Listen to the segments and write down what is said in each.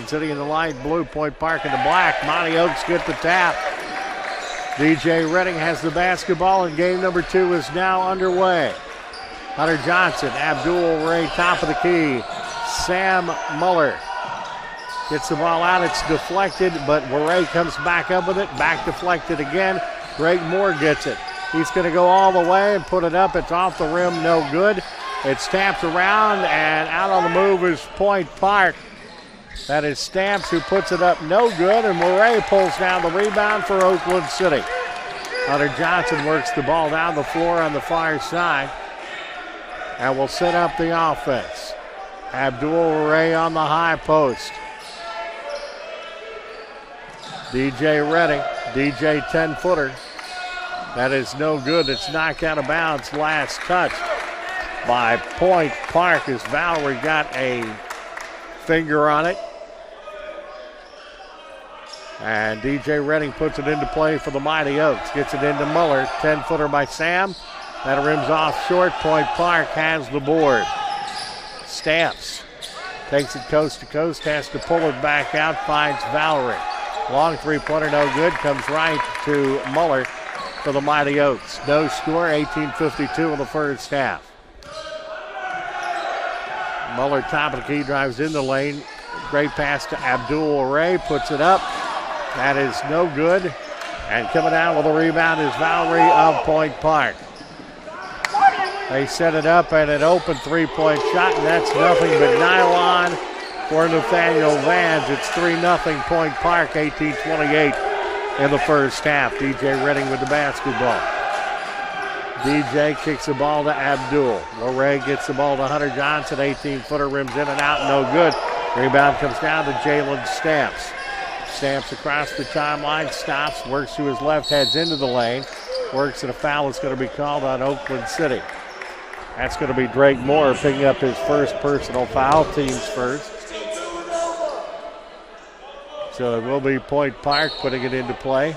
City in the light blue, Point Park in the black. Monty Oaks get the tap. DJ Redding has the basketball, and game number 2 is now underway. Hunter Johnson, Abdul Ray, top of the key. Sam Muller gets the ball out. It's deflected, but Ray comes back up with it. Back deflected again. Drake Moore gets it. He's going to go all the way and put it up. It's off the rim, no good. It's tapped around, and out on the move is Point Park. That is Stamps who puts it up, no good, and Murray pulls down the rebound for Oakland City. Hunter Johnson works the ball down the floor on the far side and will set up the offense. Abdul Ray on the high post. DJ Redding, DJ 10-footer. That is no good. It's knocked out of bounds. Last touch by Point Park as Valerie got a finger on it. And DJ Redding puts it into play for the Mighty Oaks. Gets it into Muller. 10-footer by Sam. That rims off short. Point Park has the board. Stamps takes it coast to coast. Has to pull it back out. Finds Valerie. Long three-pointer, no good. Comes right to Muller for the Mighty Oaks. No score, 18:52 in the first half. Muller, top of the key, drives in the lane. Great pass to Abdul Ray. Puts it up. That is no good. And coming down with a rebound is Valerie of Point Park. They set it up and an open three-point shot, and that's nothing but nylon for Nathaniel Vans. It's 3-0 Point Park, 18:28 in the first half. DJ Redding with the basketball. DJ kicks the ball to Abdul. Lorray gets the ball to Hunter Johnson. 18-footer rims in and out, no good. Rebound comes down to Jalen Stamps. Stamps across the timeline, stops, works to his left, heads into the lane. Works, and a foul is going to be called on Oakland City. That's going to be Drake Moore picking up his first personal foul, team's first. So it will be Point Park putting it into play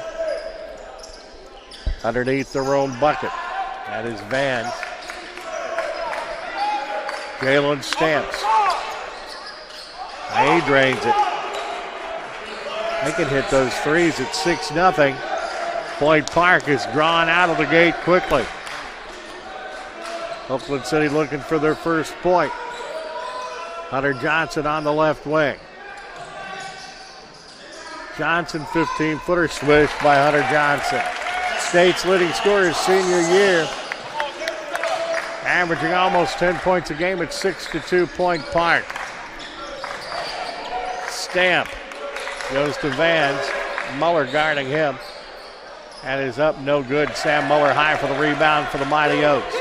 underneath their own bucket. That is Vans. Jalen Stamps. He drains it. They can hit those threes at 6-0. Point Park is drawn out of the gate quickly. Oakland City looking for their first point. Hunter Johnson on the left wing. Johnson, 15-footer, swished by Hunter Johnson. State's leading scorer his senior year. Averaging almost 10 points a game at 6-2 Point Park. Stamp goes to Vans. Muller guarding him. And is up, no good. Sam Muller high for the rebound for the Mighty Oaks.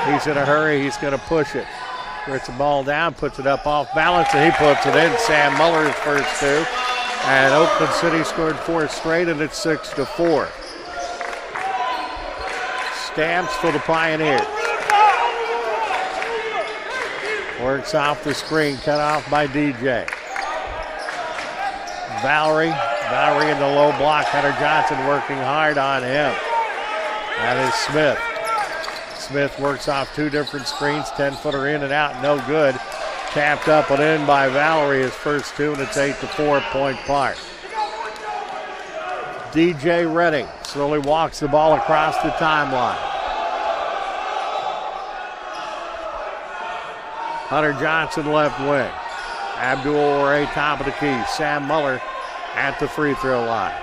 He's in a hurry. He's going to push it. Gets the ball down, puts it up off balance, and he puts it in. Sam Muller's first two. And Oakland City scored 4 straight, and it's 6-4. Stamps for the Pioneers. Works off the screen, cut off by DJ. Valerie in the low block. Hunter Johnson working hard on him. That is Smith. Smith works off 2 different screens. 10-footer in and out, no good. Tapped up and in by Valerie, his first 2, and it's 8-4 Point Park. DJ Redding slowly walks the ball across the timeline. Hunter Johnson left wing. Abdul Ray top of the key. Sam Muller at the free throw line.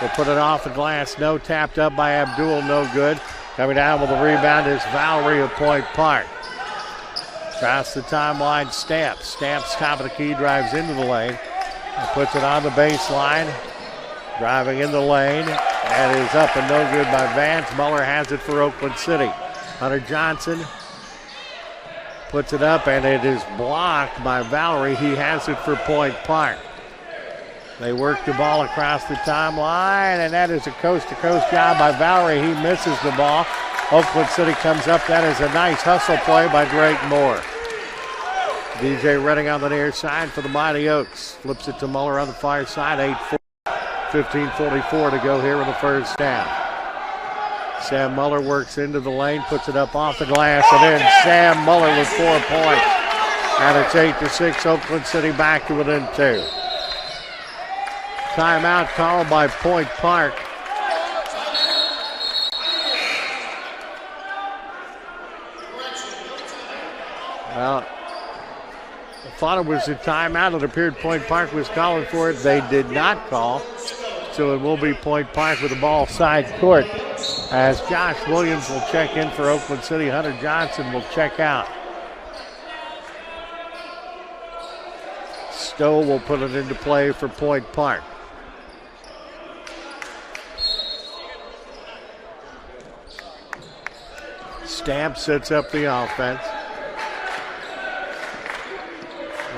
Will put it off the glass. No, tapped up by Abdul, no good. Coming down with the rebound is Valerie of Point Park. Across the timeline, Stamps. Stamps top of the key, drives into the lane. And puts it on the baseline. Driving in the lane. That is up and no good by Vance. Muller has it for Oakland City. Hunter Johnson puts it up, and it is blocked by Valerie. He has it for Point Park. They work the ball across the timeline, and that is a coast-to-coast job by Valerie. He misses the ball. Oakland City comes up. That is a nice hustle play by Drake Moore. DJ Redding on the near side for the Mighty Oaks. Flips it to Muller on the far side. 15:44 to go here in the first half. Sam Muller works into the lane, puts it up off the glass, and in. Sam Muller with 4 points. And it's 8-6, Oakland City back to within 2. Timeout called by Point Park. Well, I thought it was a timeout. It appeared Point Park was calling for it. They did not call. So it will be Point Park with the ball side court as Josh Williams will check in for Oakland City. Hunter Johnson will check out. Stowe will put it into play for Point Park. Stamp sets up the offense.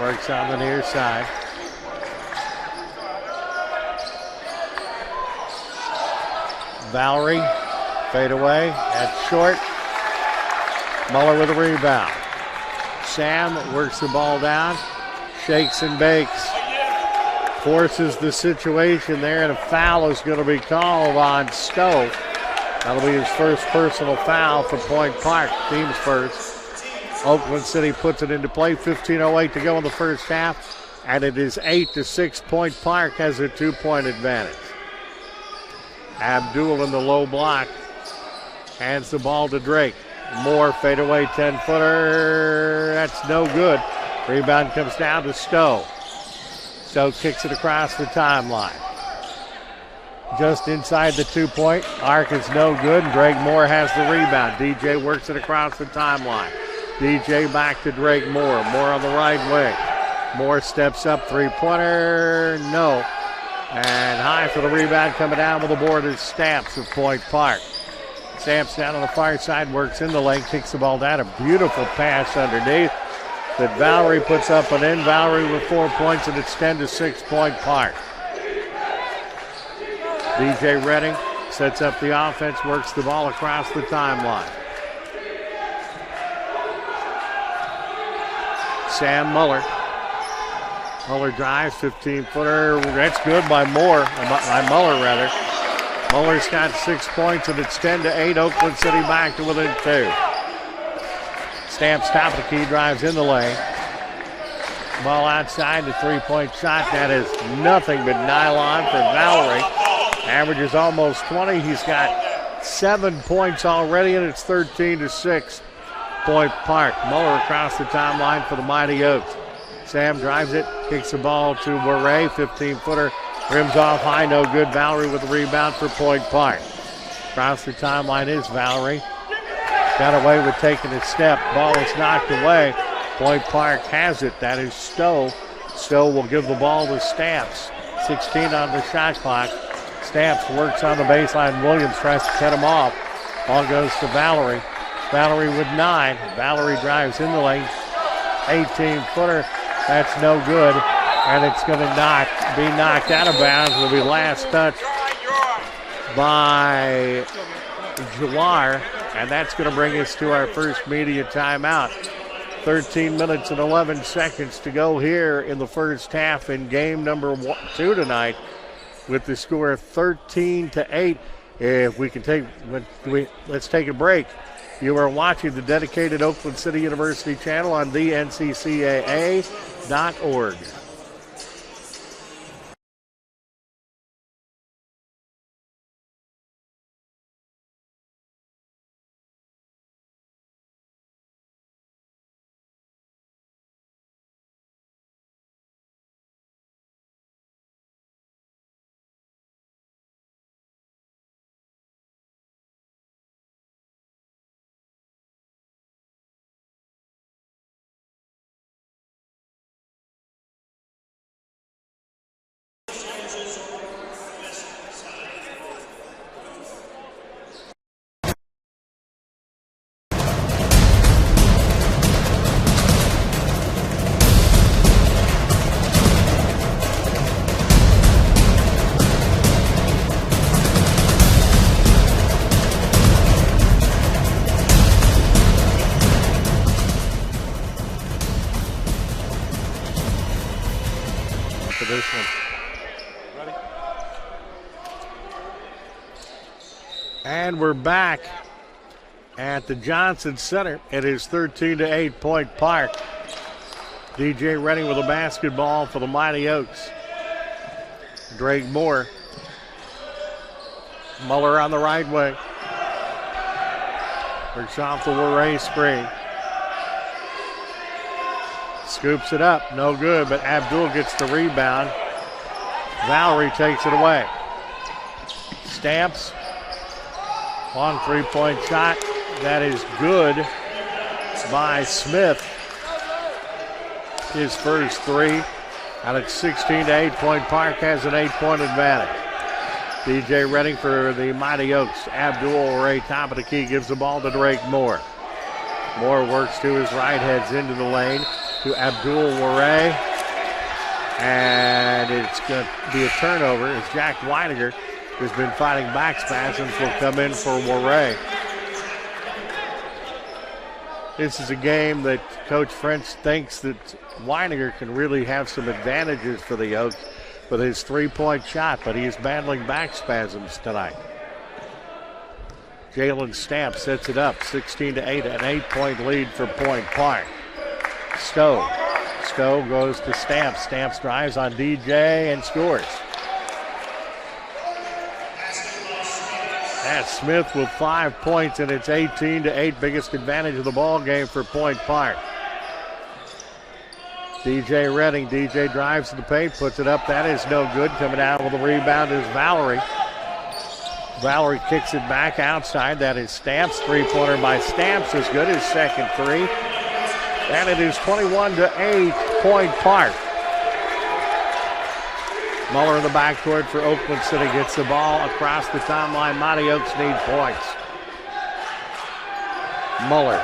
Works on the near side. Valerie, fade away, that's short. Muller with a rebound. Sam works the ball down, shakes and bakes. Forces the situation there, and a foul is going to be called on Stowe. That'll be his first personal foul for Point Park, team's first. Oakland City puts it into play, 15:08 to go in the first half, and it is 8-6. Point Park has a 2-point advantage. Abdul in the low block, hands the ball to Drake. Moore fadeaway 10-footer, that's no good. Rebound comes down to Stowe. Stowe kicks it across the timeline. Just inside the 2-point arc is no good, and Drake Moore has the rebound. DJ works it across the timeline. DJ back to Drake Moore. Moore on the right wing. Moore steps up, 3-pointer, no. And high for the rebound, coming down with the board is Stamps of Point Park. Stamps down on the far side, works in the lane, kicks the ball down. A beautiful pass underneath that Valerie puts up and in. Valerie with 4 points, and it's 10-6 Point Park. DJ Redding sets up the offense, works the ball across the timeline. Sam Muller. Muller drives, 15-footer. That's good by Muller rather. Muller's got 6 points, and it's 10-8. Oakland City back to within 2. Stamps top of the key, drives in the lane. Ball outside, the 3-point shot. That is nothing but nylon for Valerie. Averages almost 20. He's got 7 points already, and it's 13-6. Point Park. Muller across the timeline for the Mighty Oaks. Sam drives it, kicks the ball to Warray, 15-footer, rims off high, no good. Valerie with the rebound for Point Park. Across the timeline is Valerie. Got away with taking a step. Ball is knocked away. Point Park has it. That is Stowe. Stowe will give the ball to Stamps. 16 on the shot clock. Stamps works on the baseline. Williams tries to cut him off. Ball goes to Valerie. Valerie with 9. Valerie drives in the lane. 18-footer. That's no good. And it's going to be knocked out of bounds. Will be last touch by Jalar. And that's going to bring us to our first media timeout. 13 minutes and 11 seconds to go here in the first half in game number 2 tonight, with the score 13-8. If we can let's take a break. You are watching the dedicated Oakland City University channel on the NCCAA.org. This one. Ready? And we're back at the Johnson Center. It is 13-8 Point Park. DJ Redding with a basketball for the Mighty Oaks. Drake Moore. Muller on the right wing. Works off the Warray screen. Scoops it up, no good, but Abdul gets the rebound. Valerie takes it away. Stamps. Long three-point shot. That is good by Smith. His first three. Out at 16-8. Point Park has an 8-point advantage. DJ Redding for the Mighty Oaks. Abdul Ray, top of the key, gives the ball to Drake Moore. Moore works to his right, heads into the lane to Abdul Ray. And it's going to be a turnover as Jack Weidiger, who's been fighting back spasms, will come in for Warray. This is a game that Coach French thinks that Weidiger can really have some advantages for the Oaks with his three-point shot, but he is battling back spasms tonight. Jalen Stamp sets it up, 16-8, an 8-point lead for Point Park. Stowe goes to Stamp. Stamps drives on DJ and scores. That's Smith with 5 points, and it's 18-8, biggest advantage of the ball game for Point Park. DJ Redding. DJ drives to the paint, puts it up. That is no good. Coming out with a rebound is Valerie. Valerie kicks it back outside. That is Stamps. Three-pointer by Stamps is good. His second three. And it is 21-8, Point Park. Muller in the backcourt for Oakland City gets the ball across the timeline. Mighty Oaks need points. Muller.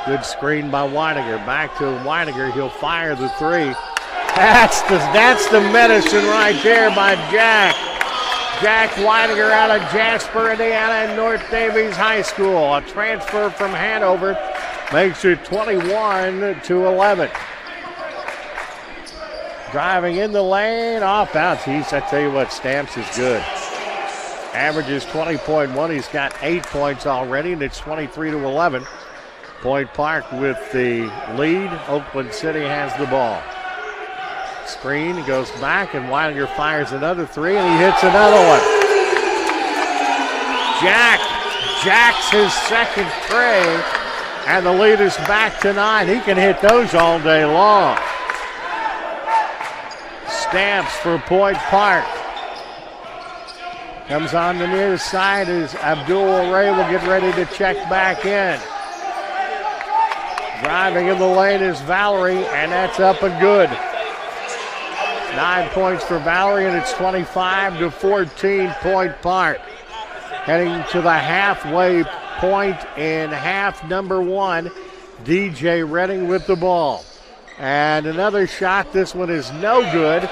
Good screen by Weidiger. Back to Weidiger. He'll fire the three. That's the medicine right there by Jack. Jack Weidiger out of Jasper, Indiana, and North Davies High School. A transfer from Hanover makes it 21-11. Driving in the lane, off bounce. I tell you what, Stamps is good. Averages 20.1. He's got 8 points already, and it's 23-11. Point Park with the lead. Oakland City has the ball. Screen goes back, and Weidiger fires another three, and he hits another one. Jack's his second three, and the lead is back to 9. He can hit those all day long. Stamps for Point Park. Comes on the near side as Abdul Ray will get ready to check back in. Driving in the lane is Valerie, and that's up and good. 9 points for Valerie, and it's 25-14 Point Park. Heading to the halfway point in half number one. DJ Redding with the ball. And another shot. This one is no good,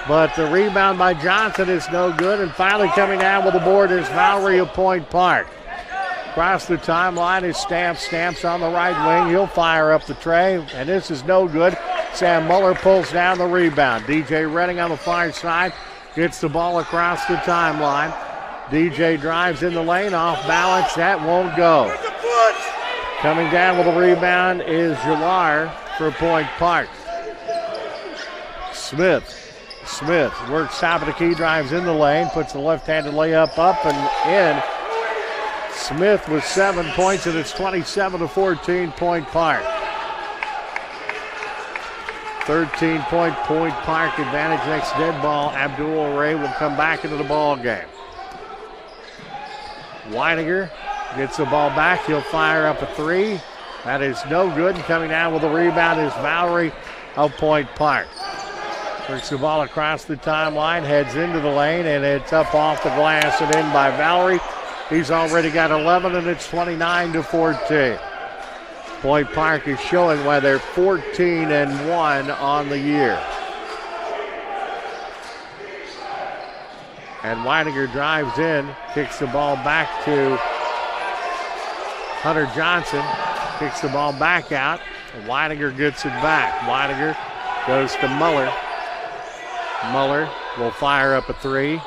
but the rebound by Johnson is no good. And finally coming down with the board is Valerie of Point Park. Across the timeline is Stamps on the right wing. He'll fire up the tray, and this is no good. Sam Muller pulls down the rebound. DJ Redding on the far side gets the ball across the timeline. DJ drives in the lane, off balance. That won't go. Coming down with a rebound is Gillard for Point Park. Smith works top of the key, drives in the lane, puts the left-handed layup up and in. Smith with 7 points, and it's 27-14 Point Park. 13-point Point Park advantage. Next dead ball, Abdul Ray will come back into the ball game. Weidiger gets the ball back. He'll fire up a three. That is no good. And coming down with the rebound is Valerie of Point Park. Works the ball across the timeline, heads into the lane, and it's up off the glass and in by Valerie. He's already got 11, and it's 29-14. Point Park is showing why they're 14-1 on the year. And Weidiger drives in, kicks the ball back to Hunter Johnson, kicks the ball back out. Weidiger gets it back. Weidiger goes to Muller. Muller will fire up a three.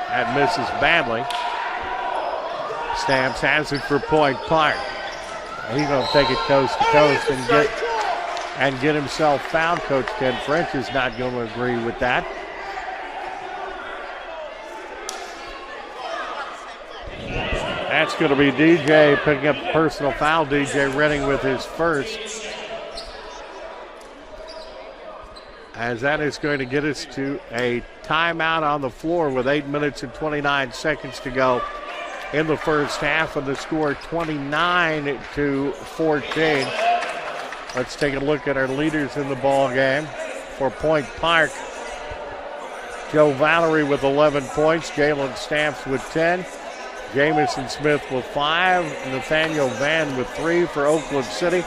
That misses badly. Stamps has it for Point Park. He's going to take it coast to coast and get and get himself fouled. Coach Ken French is not going to agree with that. That's going to be DJ picking up personal foul. DJ Redding with his first. As that is going to get us to a timeout on the floor with 8 minutes and 29 seconds to go in the first half, and the score 29-14. Let's take a look at our leaders in the ball game. For Point Park, Joe Valerie with 11 points, Jalen Stamps with 10, Jamison Smith with 5, Nathaniel Van with 3 for Oakland City.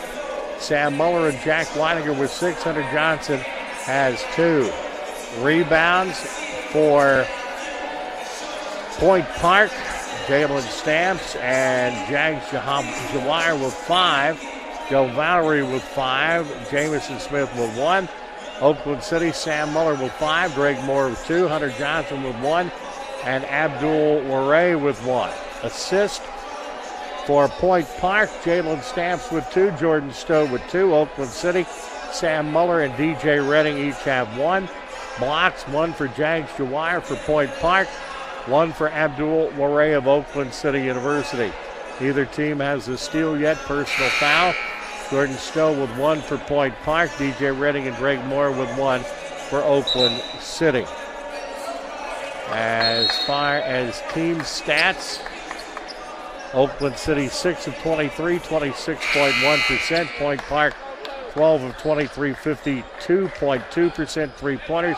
Sam Muller and Jack Weininger with 6. Hunter Johnson has 2. Rebounds for Point Park, Jalen Stamps and Jags Jawire with 5. Joe Valerie with 5. Jamison Smith with 1. Oakland City, Sam Muller with 5. Greg Moore with 2. Hunter Johnson with 1. And Abdul Waray with 1. Assist for Point Park, Jalen Stamps with 2. Jordan Stowe with 2. Oakland City, Sam Muller and DJ Redding each have 1. Blocks, 1 for Jags Jawire for Point Park, 1 for Abdul Waray of Oakland City University. Neither team has a steal yet. Personal foul. Jordan Stowe with 1 for Point Park. DJ Redding and Greg Moore with 1 for Oakland City. As far as team stats, Oakland City 6 of 23, 26.1%. Point Park 12 of 23, 52.2% three-pointers.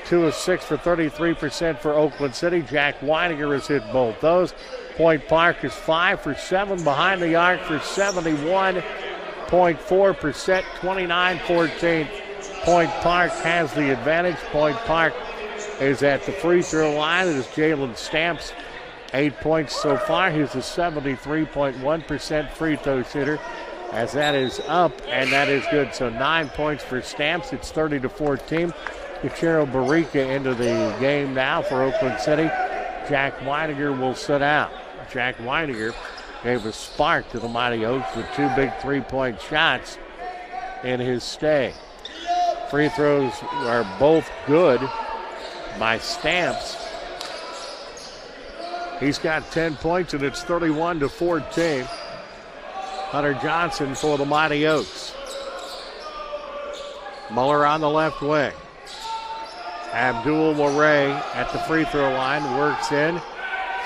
2 of 6 for 33% for Oakland City. Jack Weininger has hit both those. Point Park is 5 for 7 behind the arc for 71.4%, 29-14. Point Park has the advantage. Point Park is at the free throw line. It is Jalen Stamps, 8 points so far. He's a 73.1% free throw shooter. As that is up, and that is good. So 9 points for Stamps. It's 30-14. Cuchero Barica into the game now for Oakland City. Jack Weininger will sit out. Jack Weininger gave a spark to the Mighty Oaks with 2 big three-point shots in his stay. Free throws are both good by Stamps. He's got 10 points, and it's 31-14. Hunter Johnson for the Mighty Oaks. Muller on the left wing. Abdul Waray at the free throw line, works in.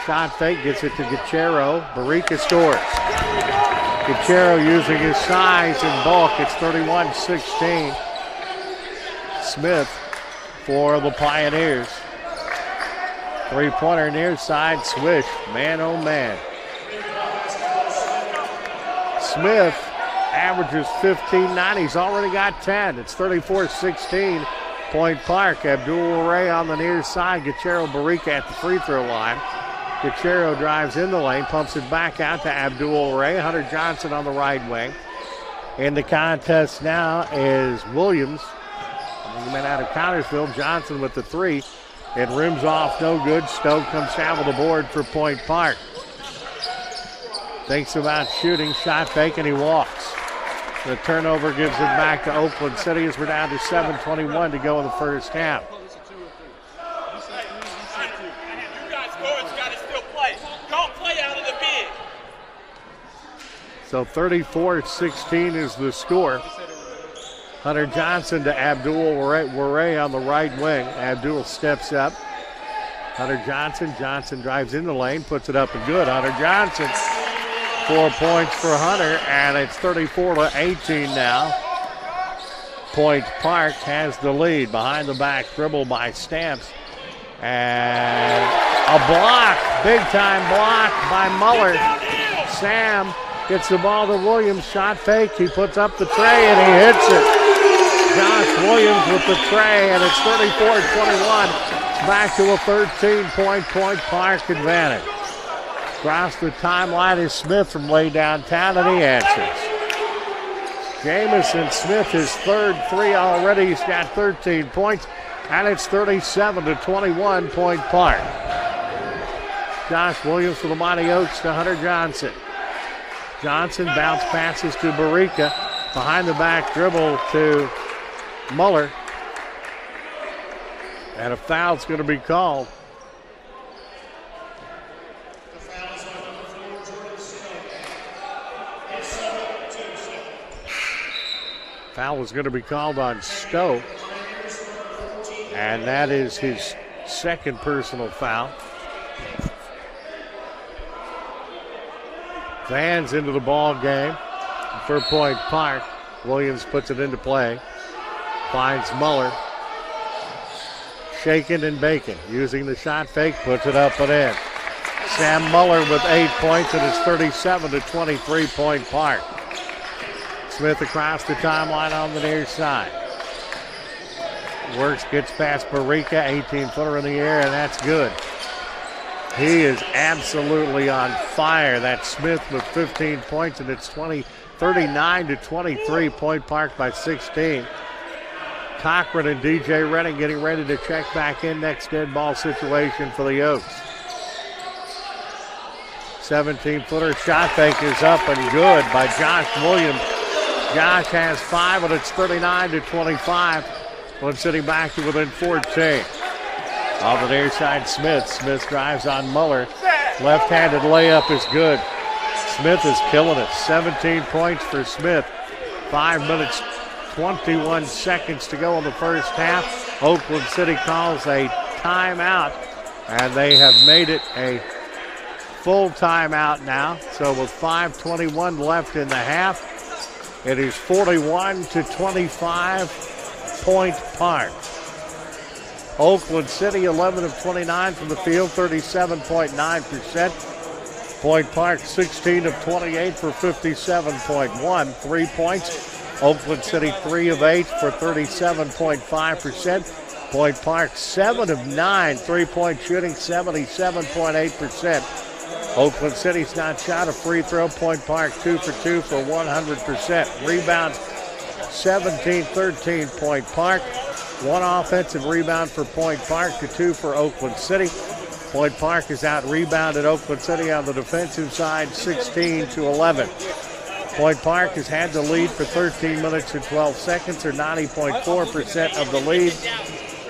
Shot fake, gets it to Cuchero. Barica scores. Cuchero using his size and bulk. It's 31-16. Smith for the Pioneers. Three-pointer near side, swish. Man, oh man. Smith averages 15-9. He's already got 10. It's 34-16. Point Park. Abdul Waray on the near side. Cuchero Barica at the free throw line. Cuchero drives in the lane, pumps it back out to Abdul Waray. Hunter Johnson on the right wing. In the contest now is Williams. Coming out of Connersville. Johnson with the 3. It rims off, no good. Stowe comes down with the board for Point Park. Thinks about shooting, shot fake, and he walks. The turnover gives it back to Oakland City as we're down to 7:21 to go in the first half. So 34-16 is the score. Hunter Johnson to Abdul Waray on the right wing. Abdul steps up. Hunter Johnson. Johnson drives in the lane, puts it up and good. Hunter Johnson. 4 points for Hunter, and it's 34-18 now. Point Park has the lead. Behind the back dribble by Stamps. And a block, big time block by Muller. Sam gets the ball to Williams, shot fake. He puts up the tray and he hits it. Josh Williams with the tray, and it's 34-21. Back to a 13-point Point Park advantage. Across the timeline is Smith from way downtown, and he answers. Jamison Smith, his third 3 already. He's got 13 points, and it's 37-21 Point Park. Josh Williams for the Mighty Oaks to Hunter Johnson. Johnson bounce passes to Barica. Behind the back dribble to Muller. And a foul's going to be called. Foul was going to be called on Stowe. And that is his second personal foul. Fans into the ball game for Point Park. Williams puts it into play. Finds Muller. Shaking and baking. Using the shot fake, puts it up and in. Sam Muller with 8 points, and it's 37-23 Point Park. Smith across the timeline on the near side. Works, gets past Barica, 18-footer in the air, and that's good. He is absolutely on fire. That's Smith with 15 points, and it's 39-23 Point Park by 16. Cochran and DJ Redding getting ready to check back in. Next dead ball situation for the Oaks. 17-footer shot fake is up and good by Josh Williams. Josh has 5, and it's 39-25. One sitting back to within 14. On the near side, Smith. Smith drives on Muller. Left-handed layup is good. Smith is killing it. 17 points for Smith. 5 minutes, 21 seconds to go in the first half. Oakland City calls a timeout, and they have made it a full timeout now. So with 5:21 left in the half, it is 41-25 Point Park. Oakland City 11 of 29 from the field, 37.9%. Point Park 16 of 28 for 57.1. 3 points. Oakland City 3 of 8 for 37.5%. Point Park 7 of 9, 3-point shooting, 77.8%. Oakland City's not shot a free throw. Point Park 2 for 2 for 100%. Rebounds 17-13 Point Park. 1 offensive rebound for Point Park to 2 for Oakland City. Point Park has out-rebounded Oakland City on the defensive side 16-11. Point Park has had the lead for 13 minutes and 12 seconds, or 90.4% of the lead.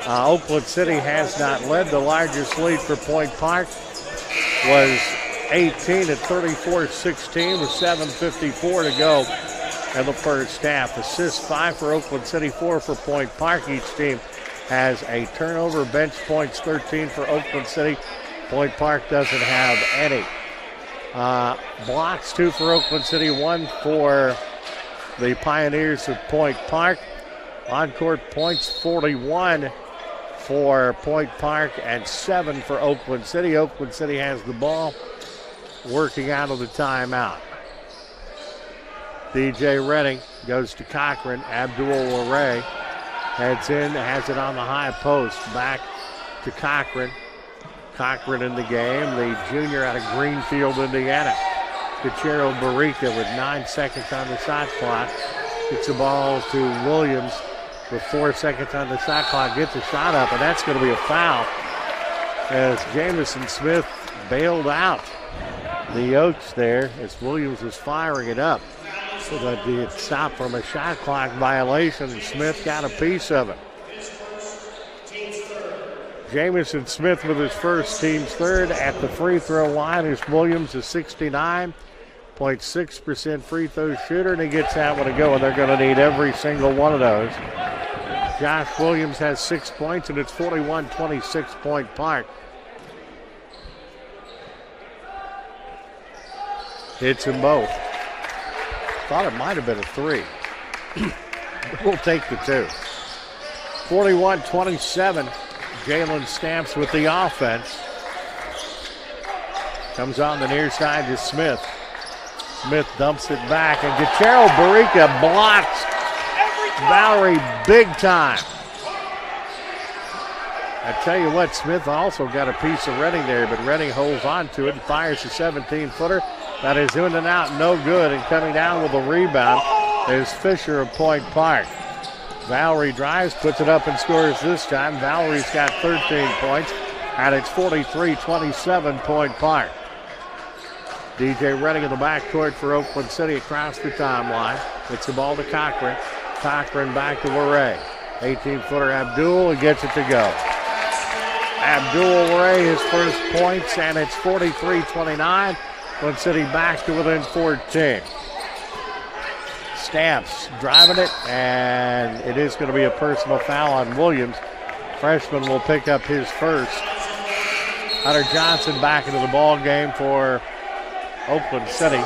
Oakland City has not led. The largest lead for Point Park was 18 at 34-16 with 7:54 to go in the first half. Assists 5 for Oakland City, 4 for Point Park. Each team has a turnover. Bench points 13 for Oakland City. Point Park doesn't have any. Blocks 2 for Oakland City, 1 for the Pioneers of Point Park. On-court points 41 for Point Park and 7 for Oakland City. Oakland City has the ball, working out of the timeout. DJ Redding goes to Cochran. Abdul-Ray heads in, has it on the high post. Back to Cochran. Cochran in the game, the junior out of Greenfield, Indiana. Cachero Barica with 9 seconds on the shot clock. Gets the ball to Williams with 4 seconds on the shot clock. Gets a shot up, and that's going to be a foul as Jamison Smith bailed out the Oaks there as Williams was firing it up. So that he stopped from a shot clock violation, and Smith got a piece of it. Jamison Smith with his first, team's third. At the free throw line is Williams, a 69.6% free throw shooter, and he gets that one to go, and they're going to need every single one of those. Josh Williams has 6 points, and it's 41-26 Point Park. Hits them both. Thought it might have been a 3. We'll take the 2. 41-27. Jalen Stamps with the offense. Comes on the near side to Smith. Smith dumps it back, and Cachero Barica blocks Valerie big time. I tell you what, Smith also got a piece of Redding there, but Redding holds on to it and fires a 17-footer. That is in and out, no good, and coming down with a rebound is Fisher of Point Park. Valerie drives, puts it up and scores this time. Valerie's got 13 points, and it's 43-27 Point Park. DJ Redding in the backcourt for Oakland City across the timeline. Gets the ball to Cochran. Cochran back to Luray. 18-footer Abdul, and gets it to go. Abdul Luray, his first points, and it's 43-29. Oakland City back to within 14. Stamps driving it, and it is going to be a personal foul on Williams. Freshman will pick up his first. Hunter Johnson back into the ball game for Oakland City.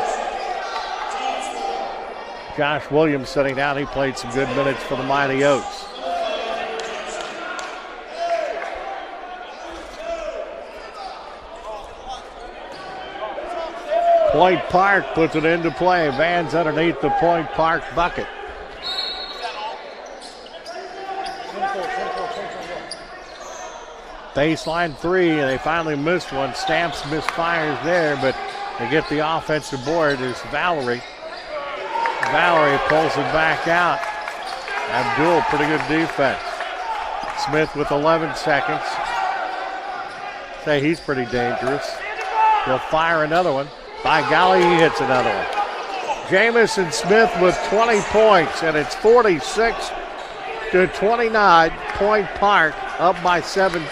Josh Williams sitting down. He played some good minutes for the Mighty Oaks. Point Park puts it into play. Van's underneath the Point Park bucket. Baseline three, and they finally missed one. Stamps misfires there, but they get the offensive board is Valerie. Valerie pulls it back out. Abdul, pretty good defense. Smith with 11 seconds. Say he's pretty dangerous. He'll fire another one. By golly, he hits another one. Jamison Smith with 20 points, and it's 46-29. Point Park up by 17.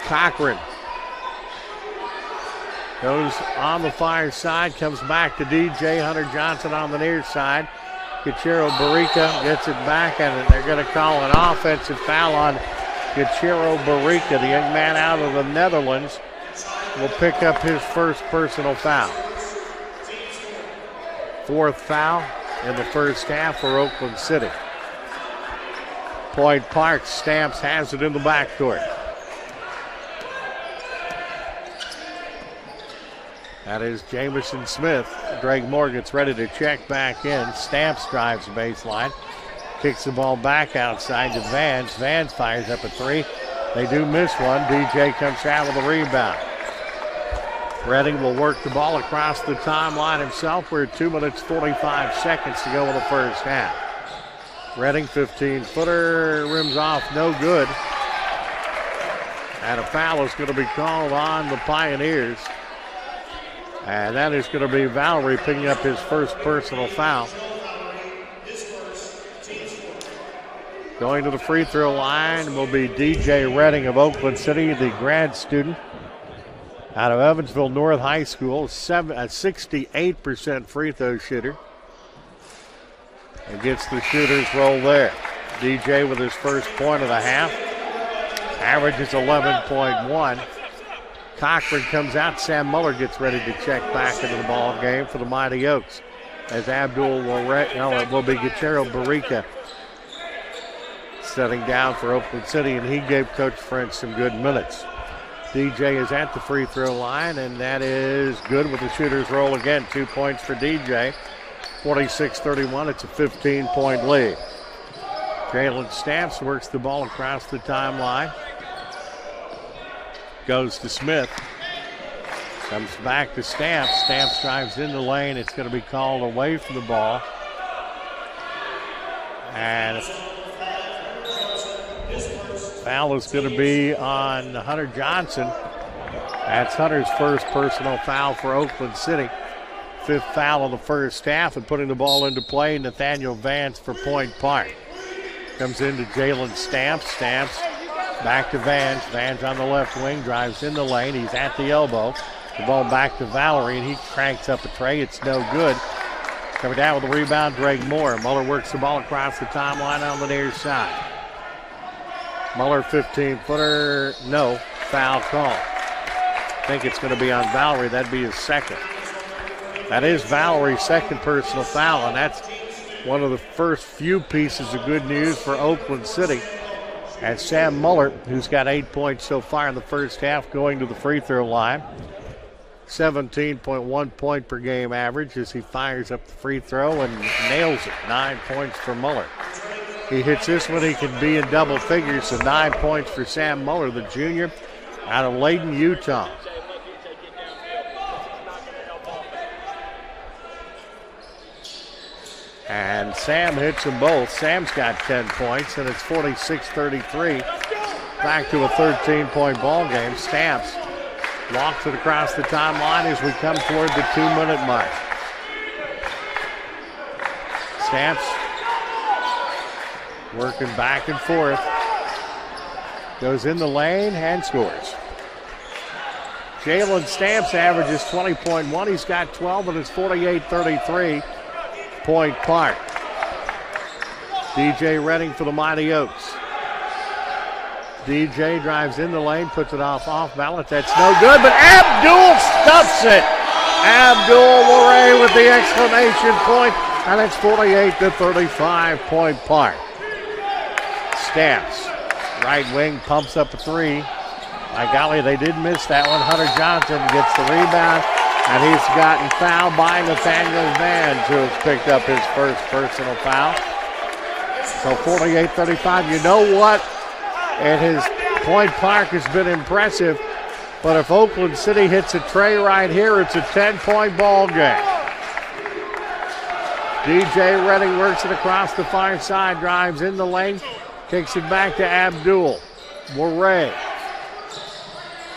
Cochran goes on the fire side, comes back to DJ. Hunter Johnson on the near side. Gachero Barica gets it back, and they're going to call an offensive foul on Gachero Barica, the young man out of the Netherlands, will pick up his first personal foul. Fourth foul in the first half for Oakland City. Point Park, Stamps has it in the backcourt. That is Jamison Smith. Greg Moore gets ready to check back in. Stamps drives the baseline. Kicks the ball back outside to Vance. Vance fires up a three. They do miss one. DJ comes out with a rebound. Redding will work the ball across the timeline himself. We're at 2 minutes, 45 seconds to go in the first half. Redding, 15-footer, rims off, no good. And a foul is going to be called on the Pioneers. And that is going to be Valerie picking up his first personal foul. Going to the free throw line will be DJ Redding of Oakland City, the grad student out of Evansville North High School, a 68% free throw shooter. And gets the shooter's roll there. DJ with his first point of the half. Average is 11.1. Cochran comes out. Sam Muller gets ready to check back into the ball game for the Mighty Oaks. As Abdul will, it will be Gachero Barica setting down for Oakland City, and he gave Coach French some good minutes. DJ is at the free throw line, and that is good with the shooter's roll again. 2 points for DJ. 46-31, it's a 15-point lead. Jalen Stamps works the ball across the timeline. Goes to Smith. Comes back to Stamps. Stamps drives in the lane. It's going to be called away from the ball. And foul is going to be on Hunter Johnson. That's Hunter's first personal foul for Oakland City. Fifth foul of the first half, and putting the ball into play, Nathaniel Vance for Point Park. Comes into Jalen Stamps. Stamps back to Vance. Vance on the left wing, drives in the lane. He's at the elbow. The ball back to Valerie, and he cranks up a tray. It's no good. Coming down with the rebound, Greg Moore. Muller works the ball across the timeline on the near side. Muller, 15-footer, no. Foul call. I think it's going to be on Valerie. That'd be his second. That is Valerie's second personal foul, and that's one of the first few pieces of good news for Oakland City. And Sam Muller, who's got 8 points so far in the first half, going to the free throw line. 17.1 point per game average as he fires up the free throw and nails it. 9 points for Muller. He hits this one, he can be in double figures, so 9 points for Sam Muller, the junior out of Layton, Utah. And Sam hits them both. Sam's got 10 points, and it's 46-33. Back to a 13-point ball game. Stamps Walks it across the timeline as we come toward the 2-minute mark. Stamps working back and forth. Goes in the lane and scores. Jalen Stamps averages 20.1. He's got 12 and it's 48-33. Point Park. DJ Redding for the Mighty Oaks. DJ drives in the lane, puts it off balance. That's no good, but Abdul stuffs it. Abdul Moray with the exclamation point, and it's 48-35. Point Park. Stamps, right wing, pumps up a three. By golly, they did miss that one. Hunter Johnson gets the rebound, and he's gotten fouled by Nathaniel Vans, who has picked up his first personal foul. So 48-35. You know what? And his Point Park has been impressive, but if Oakland City hits a tray right here, it's a 10-point ball game. DJ Redding works it across the far side, drives in the lane, kicks it back to Abdul. Moray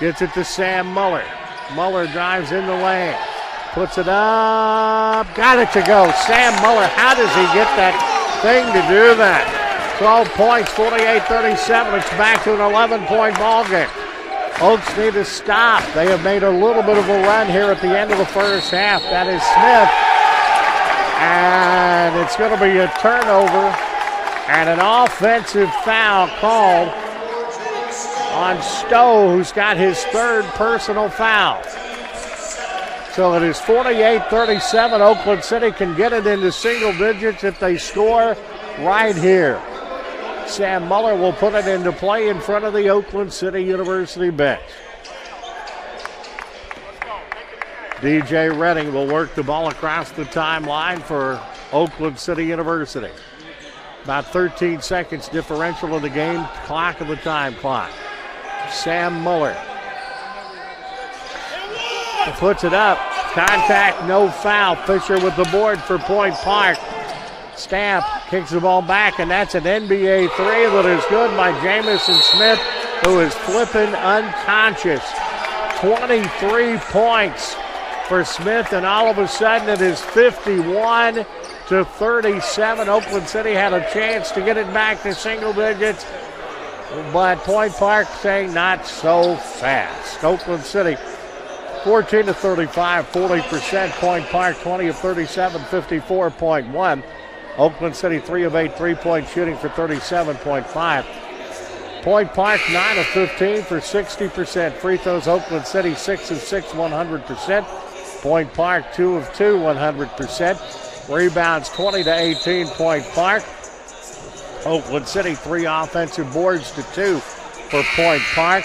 gets it to Sam Muller. Muller drives in the lane, puts it up, got it to go. Sam Muller, how does he get that thing to do that? 12 points, 48-37. It's back to an 11-point ball game. Oaks need to stop. They have made a little bit of a run here at the end of the first half. That is Smith. And it's going to be a turnover and an offensive foul called on Stowe, who's got his third personal foul. So it is 48-37. Oakland City can get it into single digits if they score right here. Sam Muller will put it into play in front of the Oakland City University bench. DJ Redding will work the ball across the timeline for Oakland City University. About 13 seconds differential in the game clock of the time clock. Sam Muller puts it up. Contact, no foul. Fisher with the board for Point Park. Stamp kicks the ball back, and that's an NBA three that is good by Jamison Smith, who is flipping unconscious. 23 points for Smith, and all of a sudden it is 51-37. Oakland City had a chance to get it back to single digits, but Point Park saying not so fast. Oakland City 14-35, 40%. Point Park 20-37, 54.1. Oakland City 3 of 8 3-point shooting for 37.5. Point Park 9 of 15 for 60%. Free throws Oakland City 6 of 6, 100%. Point Park 2 of 2, 100%. Rebounds 20-18. Point Park. Oakland City 3 offensive boards to 2 for Point Park.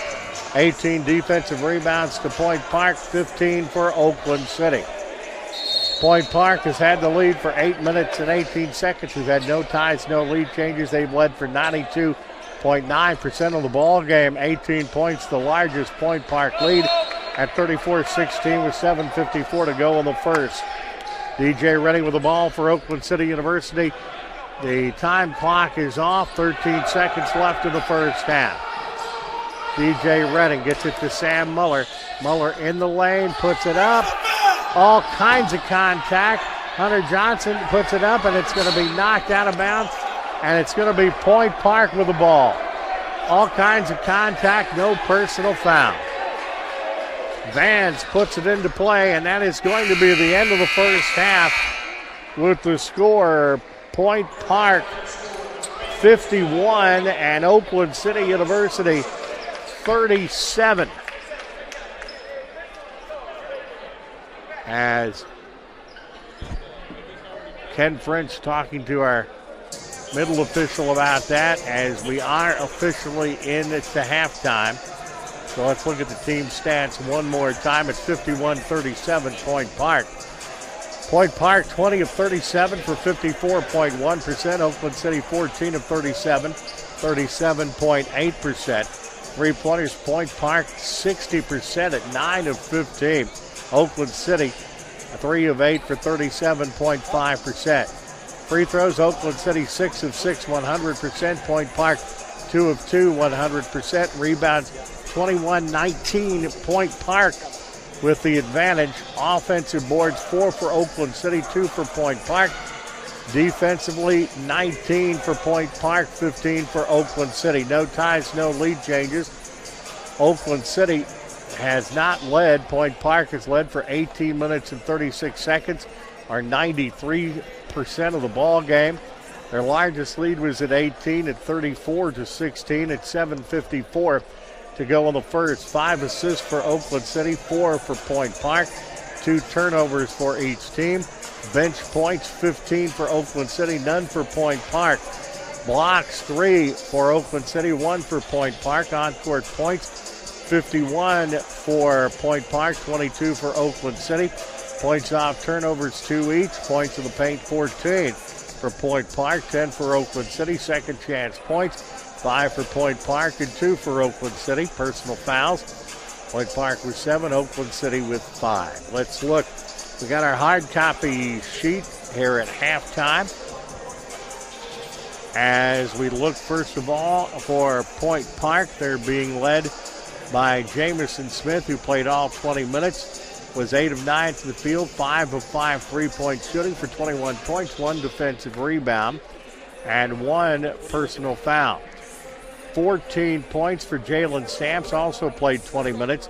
18 defensive rebounds to Point Park, 15 for Oakland City. Point Park has had the lead for 8 minutes and 18 seconds. We've had no ties, no lead changes. They've led for 92.9% of the ball game. 18 points, the largest Point Park lead at 34-16 with 7:54 to go in the first. DJ Redding with the ball for Oakland City University. The time clock is off, 13 seconds left in the first half. DJ Redding gets it to Sam Muller. Muller in the lane, puts it up. All kinds of contact. Hunter Johnson puts it up, and it's going to be knocked out of bounds, and it's going to be Point Park with the ball. All kinds of contact, no personal foul. Vans puts it into play, and that is going to be the end of the first half with the score Point Park 51 and Oakland City University 37. As Ken French talking to our middle official about that, as we are officially in at the halftime. So let's look at the team stats one more time. It's 51-37 Point Park. Point Park 20 of 37 for 54.1%. Oakland City 14 of 37, 37.8%. Three-pointers, Point Park 60% at 9 of 15. Oakland City 3 of 8 for 37.5%. Free throws, Oakland City 6 of 6, 100%. Point Park 2 of 2, 100%. Rebounds 21-19, Point Park with the advantage. Offensive boards, 4 for Oakland City, 2 for Point Park. Defensively, 19 for Point Park, 15 for Oakland City. No ties, no lead changes. Oakland City has not led. Point Park has led for 18 minutes and 36 seconds, or 93% of the ball game. Their largest lead was at 18 at 34-16 at 7:54 to go in the first. 5 assists for Oakland City, 4 for Point Park, 2 turnovers for each team. Bench points, 15 for Oakland City, none for Point Park. Blocks, 3 for Oakland City, 1 for Point Park. On-court points, 51 for Point Park, 22 for Oakland City. Points off turnovers, 2 each. Points in the paint, 14 for Point Park, 10 for Oakland City. Second chance points, 5 for Point Park and 2 for Oakland City. Personal fouls, Point Park with 7, Oakland City with 5. Let's look. We got our hard copy sheet here at halftime. As we look first of all for Point Park, they're being led by Jamison Smith, who played all 20 minutes. Was 8 of 9 from the field, 5 of 5 3-point shooting for 21 points, 1 defensive rebound, and 1 personal foul. 14 points for Jalen Stamps, also played 20 minutes.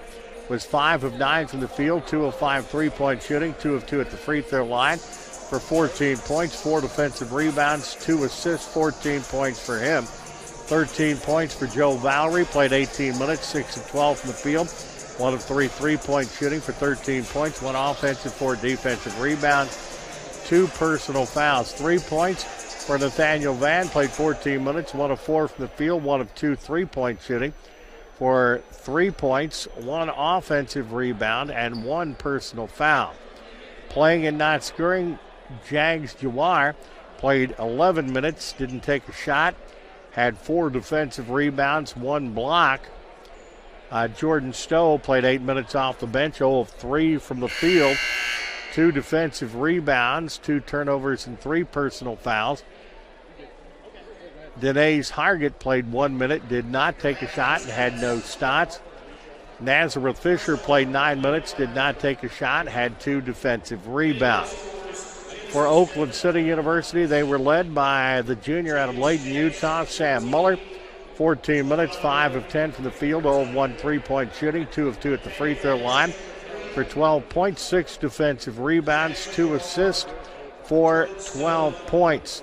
Was 5 of 9 from the field, 2 of 5 3-point shooting, 2 of 2 at the free throw line for 14 points, 4 defensive rebounds, 2 assists, 14 points for him. 13 points for Joe Valerie, played 18 minutes, 6 of 12 from the field, 1 of 3 3-point shooting for 13 points, 1 offensive, 4 defensive rebounds, 2 personal fouls. 3 points for Nathaniel Van, played 14 minutes, 1 of 4 from the field, 1 of 2 3-point shooting for 3 points, 1 offensive rebound, and 1 personal foul. Playing and not scoring, Jags Jawar played 11 minutes, didn't take a shot, had 4 defensive rebounds, 1 block. Jordan Stowe played 8 minutes off the bench, 0 of 3 from the field, 2 defensive rebounds, 2 turnovers, and 3 personal fouls. Denise Hargett played 1 minute, did not take a shot, and had no stots. Nazareth Fisher played 9 minutes, did not take a shot, had 2 defensive rebounds. For Oakland City University, they were led by the junior out of Layton, Utah, Sam Muller. 14 minutes, 5 of 10 from the field, 0 of 1 3-point shooting, 2 of 2 at the free throw line for 12 points, 6 defensive rebounds, 2 assists for 12 points.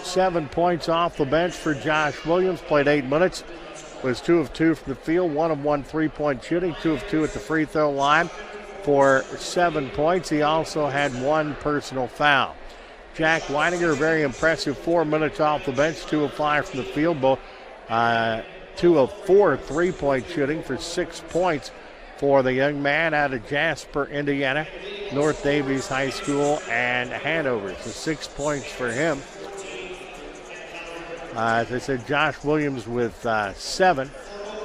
7 points off the bench for Josh Williams, played 8 minutes, was 2 of 2 from the field, 1 of 1 3-point shooting, 2 of 2 at the free throw line for 7 points. He also had 1 personal foul. Jack Weininger, very impressive, 4 minutes off the bench, 2 of 5 from the field, both 2 of 4 3-point shooting for 6 points for the young man out of Jasper, Indiana, North Davies High School, and Hanover. So 6 points for him. As I said, Josh Williams with 7,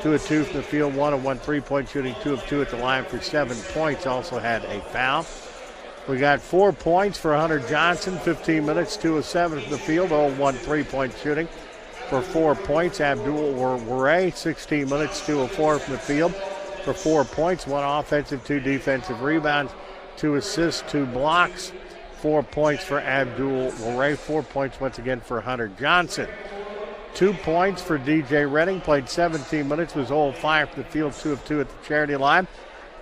2 of 2 from the field, 1 of 1 3-point shooting, 2 of 2 at the line for 7 points. Also had a foul. We got 4 points for Hunter Johnson, 15 minutes, 2 of 7 from the field, 0 of 1 3-point shooting for 4 points. Abdul Waray, 16 minutes, 2 of 4 from the field for 4 points, 1 offensive, 2 defensive rebounds, 2 assists, 2 blocks, 4 points for Abdul Waray, 4 points once again for Hunter Johnson. 2 points for DJ Redding, played 17 minutes, was 0 of 5 from the field, 2 of 2 at the charity line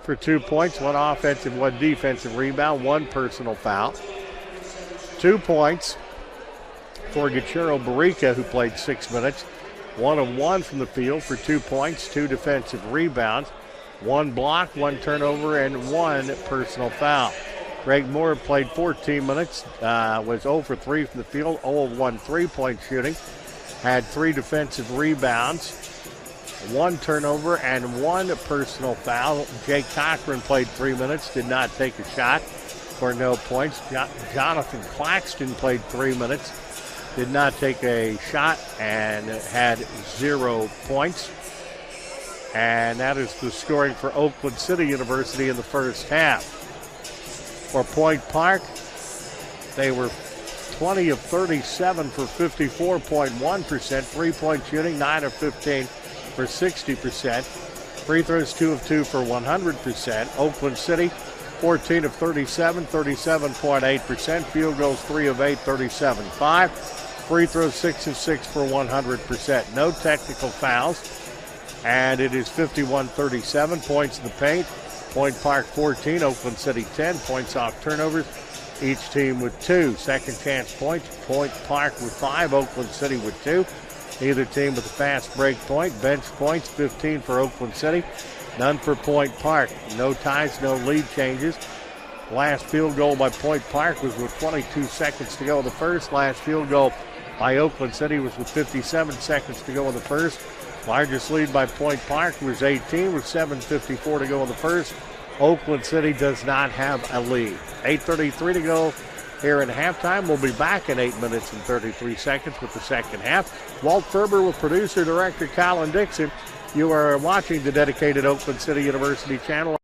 for 2 points, 1 offensive, 1 defensive rebound, 1 personal foul. 2 points for Gachero Barica, who played 6 minutes, 1 of 1 from the field for 2 points, 2 defensive rebounds, 1 block, 1 turnover, and 1 personal foul. Greg Moore played 14 minutes, was 0 for 3 from the field, 0 of 1 3-point shooting, had 3 defensive rebounds, 1 turnover, and 1 personal foul. Jake Cochran played 3 minutes, did not take a shot for no points. Jonathan Claxton played 3 minutes, did not take a shot, and had 0 points. And that is the scoring for Oakland City University in the first half. For Point Park, they were 20 of 37 for 54.1%, 3-point shooting, 9 of 15 for 60%. Free throws 2 of 2 for 100%. Oakland City 14 of 37, 37.8%. Field goals 3 of 8, 37.5. Free throws 6 of 6 for 100%. No technical fouls. And it is 51-37. Points in the paint. Point Park 14, Oakland City 10. Points off turnovers. Each team with 2. Second chance points. Point Park with 5, Oakland City with 2. Neither team with a fast break point. Bench points 15 for Oakland City. None for Point Park. No ties, no lead changes. Last field goal by Point Park was with 22 seconds to go in the first. Last field goal by Oakland City was with 57 seconds to go in the first. Largest lead by Point Park was 18 with 7:54 to go in the first. Oakland City does not have a lead. 8:33 to go here in halftime. We'll be back in 8 minutes and 33 seconds with the second half. Walt Ferber with producer-director Colin Dixon. You are watching the dedicated Oakland City University channel.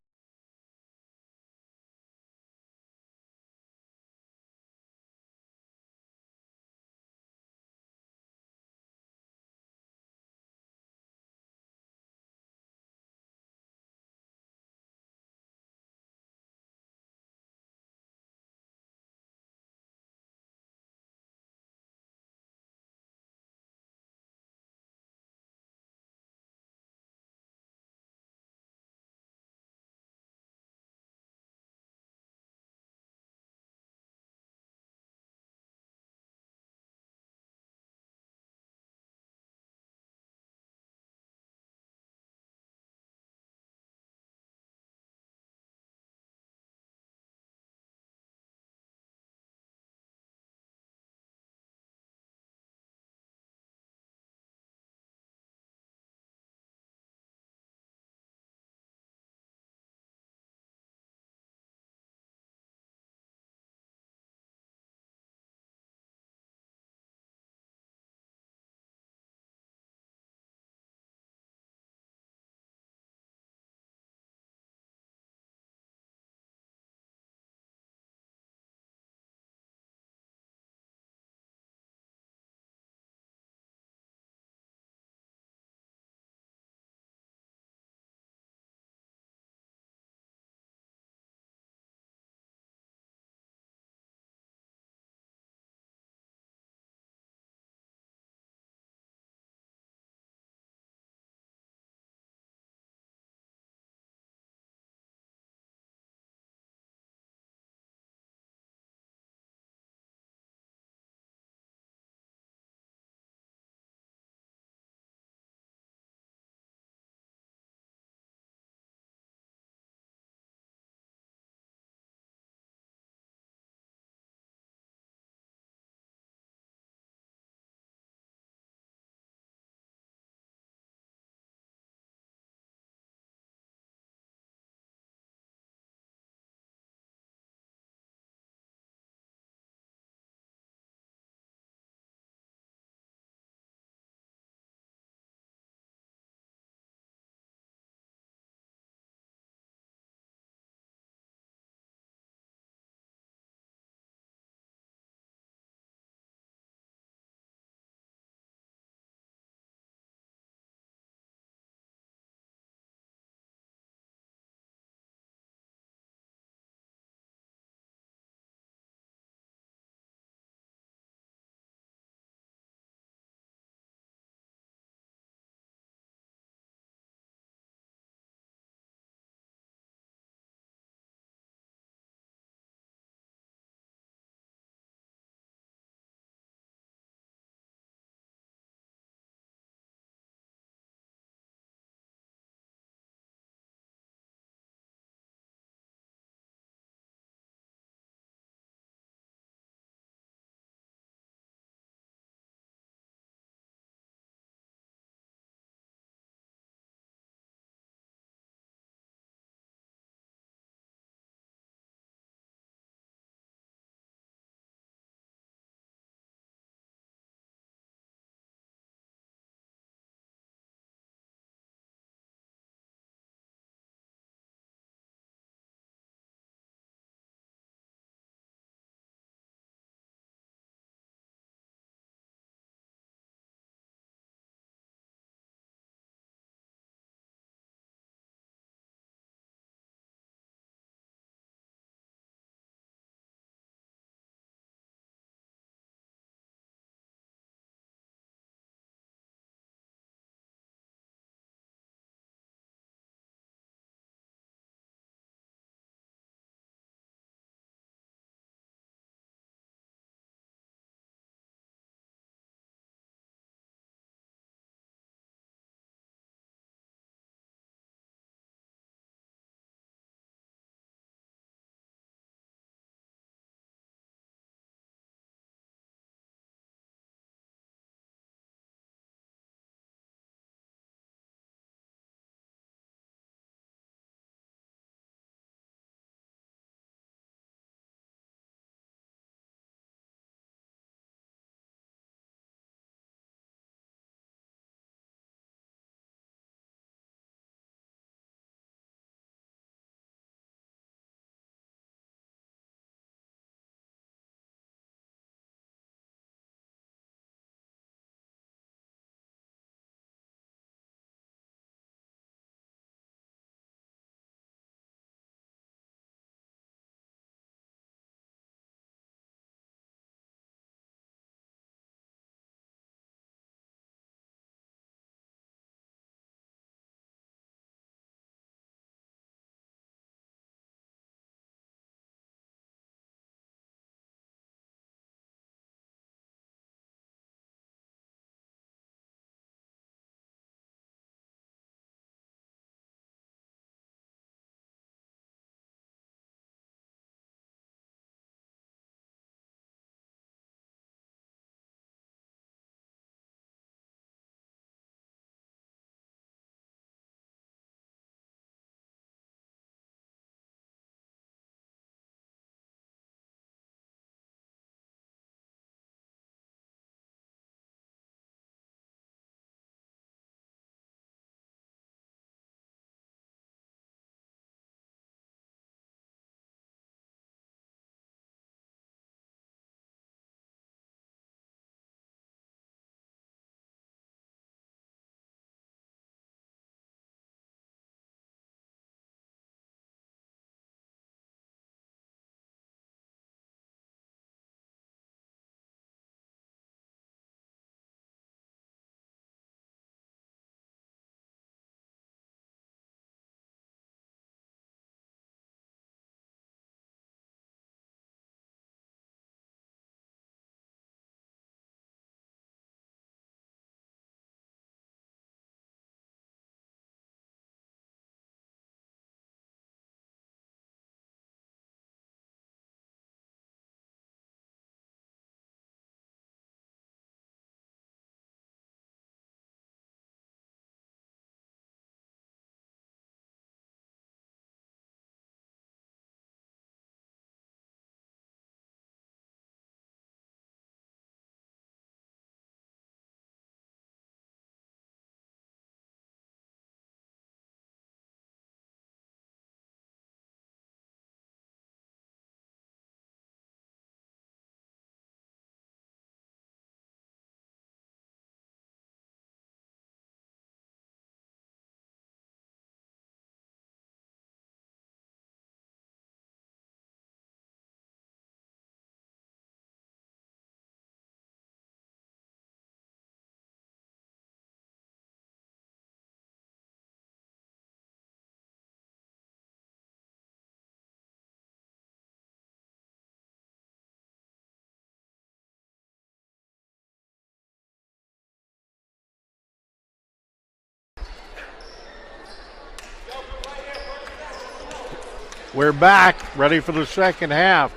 We're back, ready for the second half.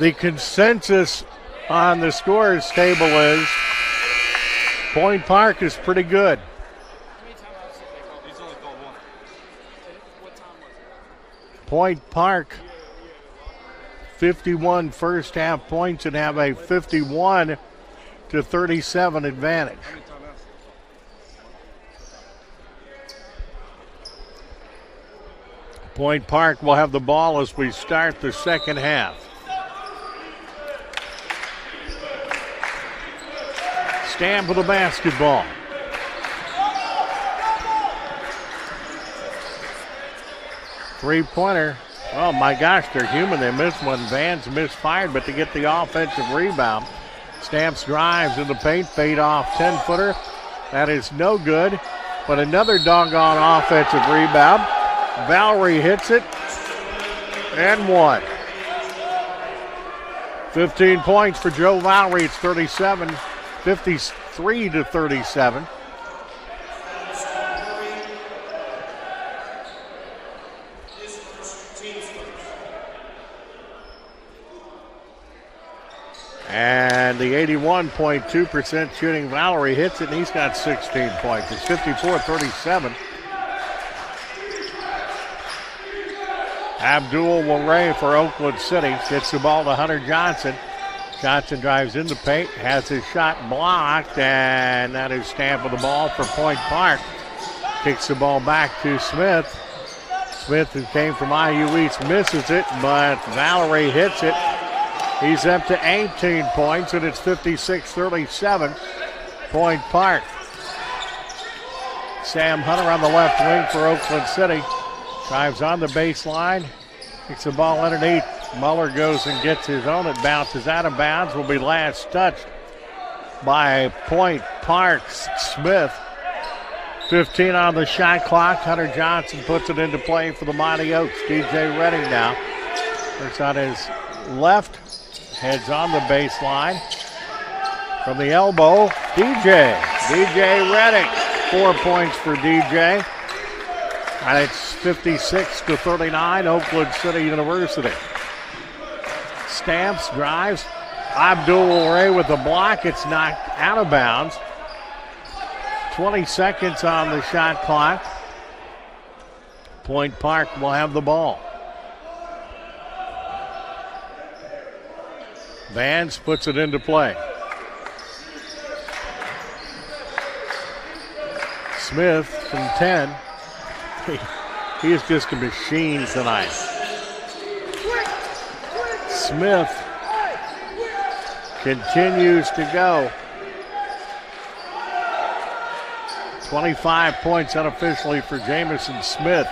The consensus on the scores table is Point Park is pretty good. Point Park, 51 first half points and have a 51-37 advantage. Point Park will have the ball as we start the second half. Stamp with the basketball. Three-pointer. Oh, my gosh, they're human. They missed one. Vans misfired, but to get the offensive rebound. Stamps drives in the paint, fade off 10-footer. That is no good, but another doggone offensive rebound. Valerie hits it, and one. 15 points for Joe Valerie. It's 53-37. And the 81.2% shooting Valerie hits it, and he's got 16 points. It's 54-37. Abdul Waray for Oakland City gets the ball to Hunter Johnson. Johnson drives in the paint, has his shot blocked, and that is stamped with the ball for Point Park. Kicks the ball back to Smith. Smith, who came from IU East, misses it, but Valerie hits it. He's up to 18 points, and it's 56-37. Point Park. Sam Hunter on the left wing for Oakland City. Drives on the baseline. Kicks the ball underneath. Muller goes and gets his own. It bounces out of bounds. Will be last touched by Point Park's Smith. 15 on the shot clock. Hunter Johnson puts it into play for the Mighty Oaks. DJ Redding now. Works on his left. Heads on the baseline. From the elbow, DJ Redding. 4 points for DJ. And it's 56-39, Oakland City University. Stamps, drives. Abdul Ray with the block. It's knocked out of bounds. 20 seconds on the shot clock. Point Park will have the ball. Vance puts it into play. Smith from 10. He is just a machine tonight. Smith continues to go. 25 points unofficially for Jamison Smith.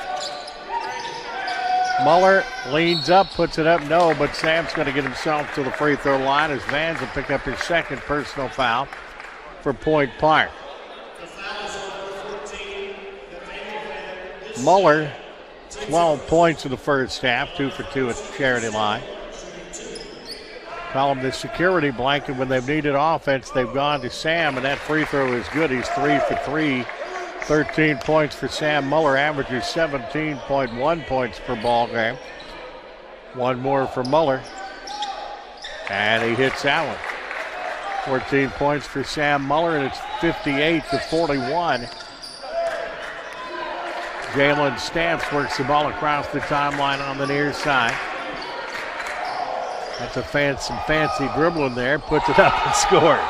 Muller leans up, puts it up, no, but Sam's going to get himself to the free throw line as Vans will pick up his second personal foul for Point Park. Muller, 12 points in the first half, 2 for 2 at the charity line. Call him the security blanket. When they've needed offense, they've gone to Sam, and that free throw is good. He's 3 for 3. 13 points for Sam Muller, averages 17.1 points per ball game. One more for Muller, and he hits that one. 14 points for Sam Muller, and it's 58-41. Jalen Stamps works the ball across the timeline on the near side. That's some fancy dribbling there. Puts it up and scores.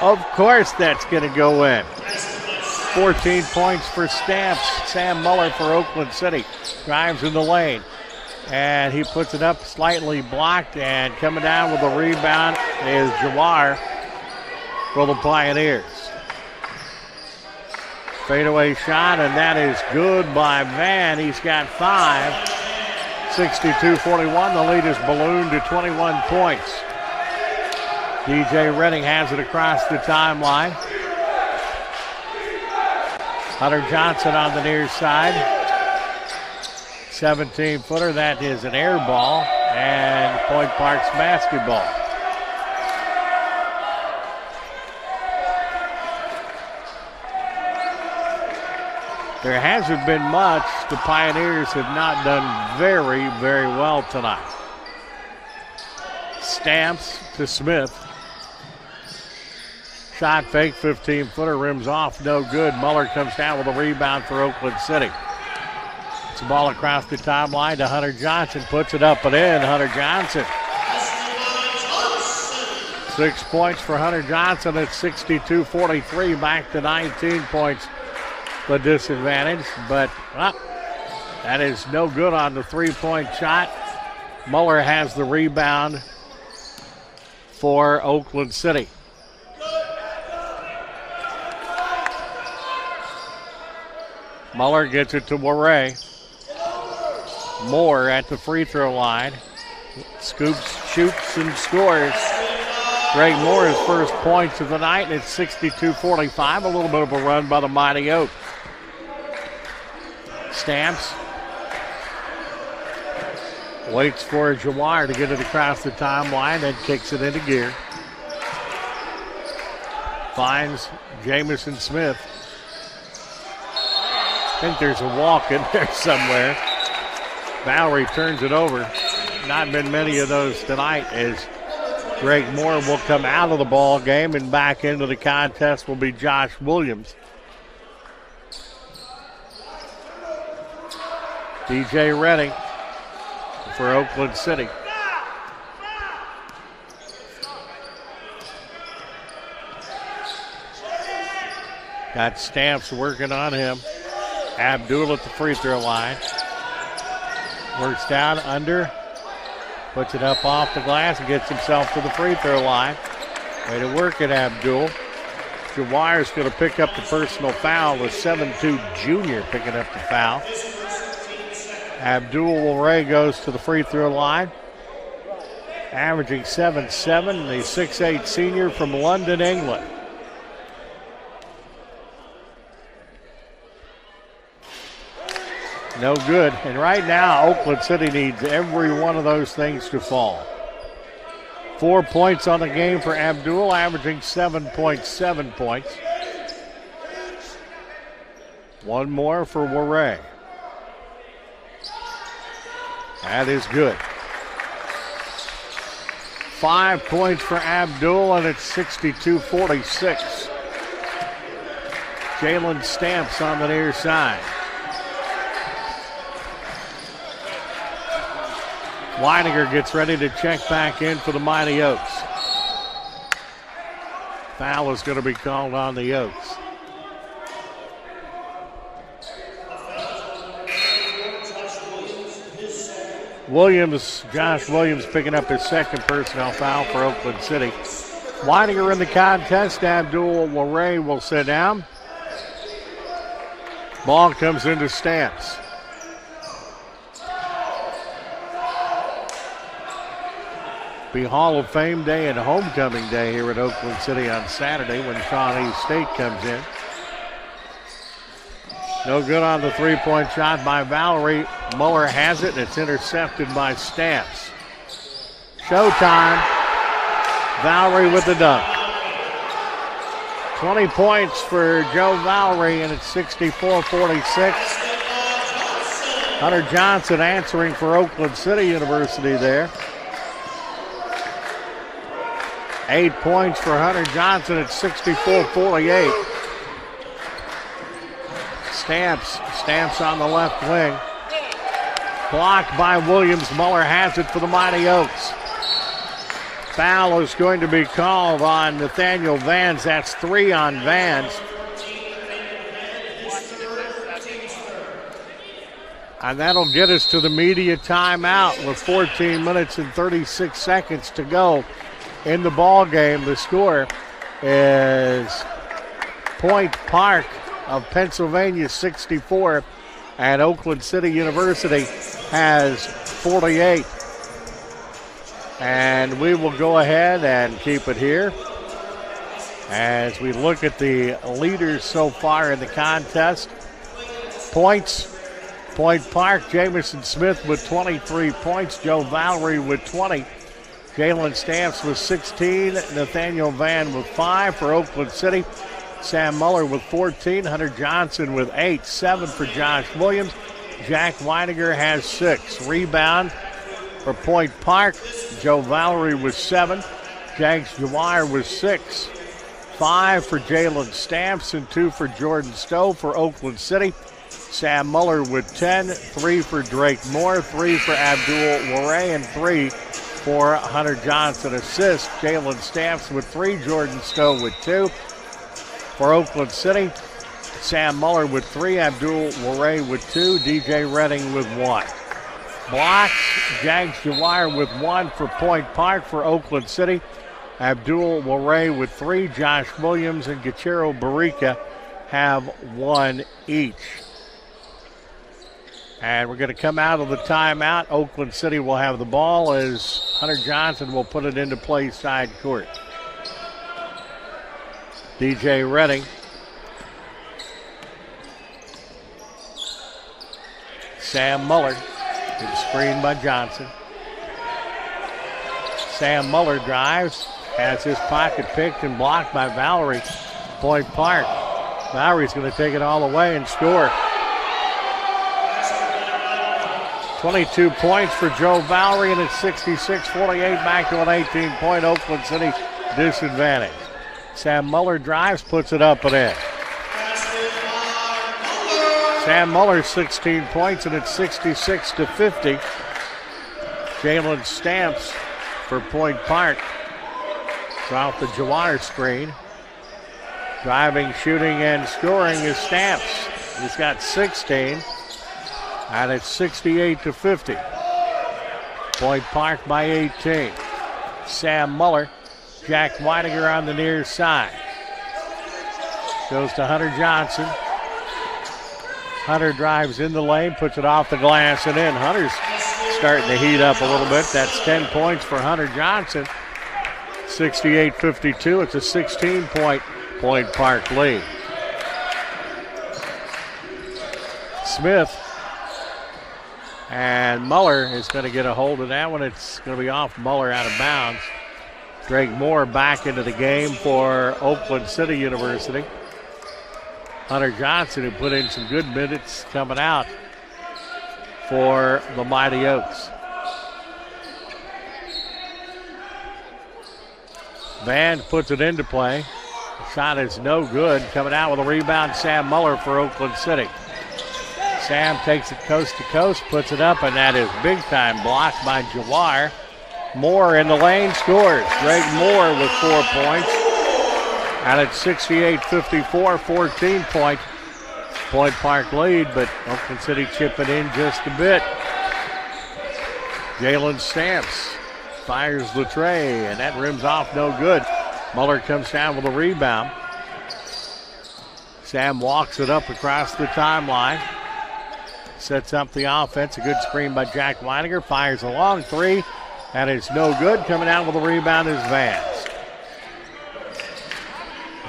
Of course that's going to go in. 14 points for Stamps. Sam Muller for Oakland City. Drives in the lane. And he puts it up slightly blocked. And coming down with a rebound is Jawar for the Pioneers. Fadeaway shot, and that is good by Van. He's got 5. 62-41. The lead is ballooned to 21 points. DJ Redding has it across the timeline. Hunter Johnson on the near side. 17-footer. That is an air ball, and Point Park's basketball. There hasn't been much. The Pioneers have not done very, very well tonight. Stamps to Smith. Shot fake, 15-footer, rims off, no good. Muller comes down with a rebound for Oakland City. It's a ball across the timeline to Hunter Johnson, puts it up and in. Hunter Johnson. 6 points for Hunter Johnson at 62-43, back to 19 points. The disadvantage, but that is no good on the three-point shot. Muller has the rebound for Oakland City. Muller gets it to Moore. Moore at the free throw line. Scoops, shoots, and scores. Greg Moore's first points of the night, and it's 62-45. A little bit of a run by the Mighty Oaks. Stamps. Waits for Jawar to get it across the timeline, then kicks it into gear. Finds Jamison Smith. I think there's a walk in there somewhere. Valerie turns it over. Not been many of those tonight, as Greg Moore will come out of the ball game, and back into the contest will be Josh Williams. DJ Redding for Oakland City. Got Stamps working on him. Abdul at the free throw line. Works down, under. Puts it up off the glass and gets himself to the free throw line. Way to work it, Abdul. Jawire's going to pick up the personal foul. The 7'2" junior picking up the foul. Abdul Ray goes to the free throw line. Averaging 7'7", the 6'8" senior from London, England. No good. And right now, Oakland City needs every one of those things to fall. 4 points on the game for Abdul, averaging 7.7 points. One more for Warray. That is good. 5 points for Abdul, and it's 62-46. Jalen Stamps on the near side. Weininger gets ready to check back in for the Mighty Oaks. Foul is going to be called on the Oaks. Josh Williams picking up his second personnel foul for Oakland City. Weininger in the contest. Abdul Warray will sit down. Ball comes into Stamps. Be Hall of Fame Day and Homecoming Day here at Oakland City on Saturday when Shawnee State comes in. No good on the three-point shot by Valerie. Muller has it, and it's intercepted by Stamps. Showtime. Valerie with the dunk. 20 points for Joe Valerie, and it's 64-46. Hunter Johnson answering for Oakland City University there. 8 points for Hunter Johnson at 64-48. Stamps on the left wing. Blocked by Williams. Muller has it for the Mighty Oaks. Foul is going to be called on Nathaniel Vans. That's 3 on Vans. And that'll get us to the media timeout with 14 minutes and 36 seconds to go in the ball game. The score is Point Park of Pennsylvania 64, and Oakland City University has 48. And we will go ahead and keep it here as we look at the leaders so far in the contest. Points, Point Park, Jamison Smith with 23 points, Joe Valerie with 20. Jalen Stamps with 16, Nathaniel Van with 5 for Oakland City. Sam Muller with 14, Hunter Johnson with 8, 7 for Josh Williams. Jack Weidiger has 6. Rebound for Point Park. Joe Valerie with 7. Jags Jawire with 6. 5 for Jalen Stamps and 2 for Jordan Stowe for Oakland City. Sam Muller with 10, 3 for Drake Moore, 3 for Abdul Waray, and 3 for Hunter Johnson. Assist, Jalen Stamps with 3, Jordan Stowe with 2. For Oakland City, Sam Muller with 3, Abdul Waray with 2, DJ Redding with 1. Blocks, Jags Jawire with 1 for Point Park. For Oakland City, Abdul Waray with 3, Josh Williams and Gachero Barica have 1 each. And we're going to come out of the timeout. Oakland City will have the ball as Hunter Johnson will put it into play side court. DJ Redding. Sam Muller. Good screen by Johnson. Sam Muller drives. Has his pocket picked and blocked by Valerie. Point Park. Valerie's going to take it all away and score. 22 points for Joe Valerie, and it's 66-48 back to an 18-point Oakland City disadvantage. Sam Muller drives, puts it up and in. Sam Muller 16 points, and it's 66-50. Jalen Stamps for Point Park. Off the Jawire screen. Driving, shooting, and scoring is Stamps. He's got 16. And it's 68-50. Point Park by 18. Sam Muller. Jack Weidiger on the near side. Goes to Hunter Johnson. Hunter drives in the lane, puts it off the glass and in. Hunter's starting to heat up a little bit. That's 10 points for Hunter Johnson. 68-52. It's a 16-point Point Park lead. Smith. And Muller is going to get a hold of that one. It's going to be off Muller out of bounds. Drake Moore back into the game for Oakland City University. Hunter Johnson, who put in some good minutes, coming out for the Mighty Oaks. Van puts it into play. The shot is no good. Coming out with a rebound, Sam Muller for Oakland City. Sam takes it coast to coast, puts it up, and that is big time blocked by Jawire. Moore in the lane scores. Drake Moore with 4 points. And it's 68-54, 14-point Point Park lead, but Oakland City chipping in just a bit. Jalen Stamps fires the tray, and that rims off no good. Muller comes down with a rebound. Sam walks it up across the timeline. Sets up the offense. A good screen by Jack Weidiger. Fires a long three. And it's no good. Coming out with a rebound is Vance.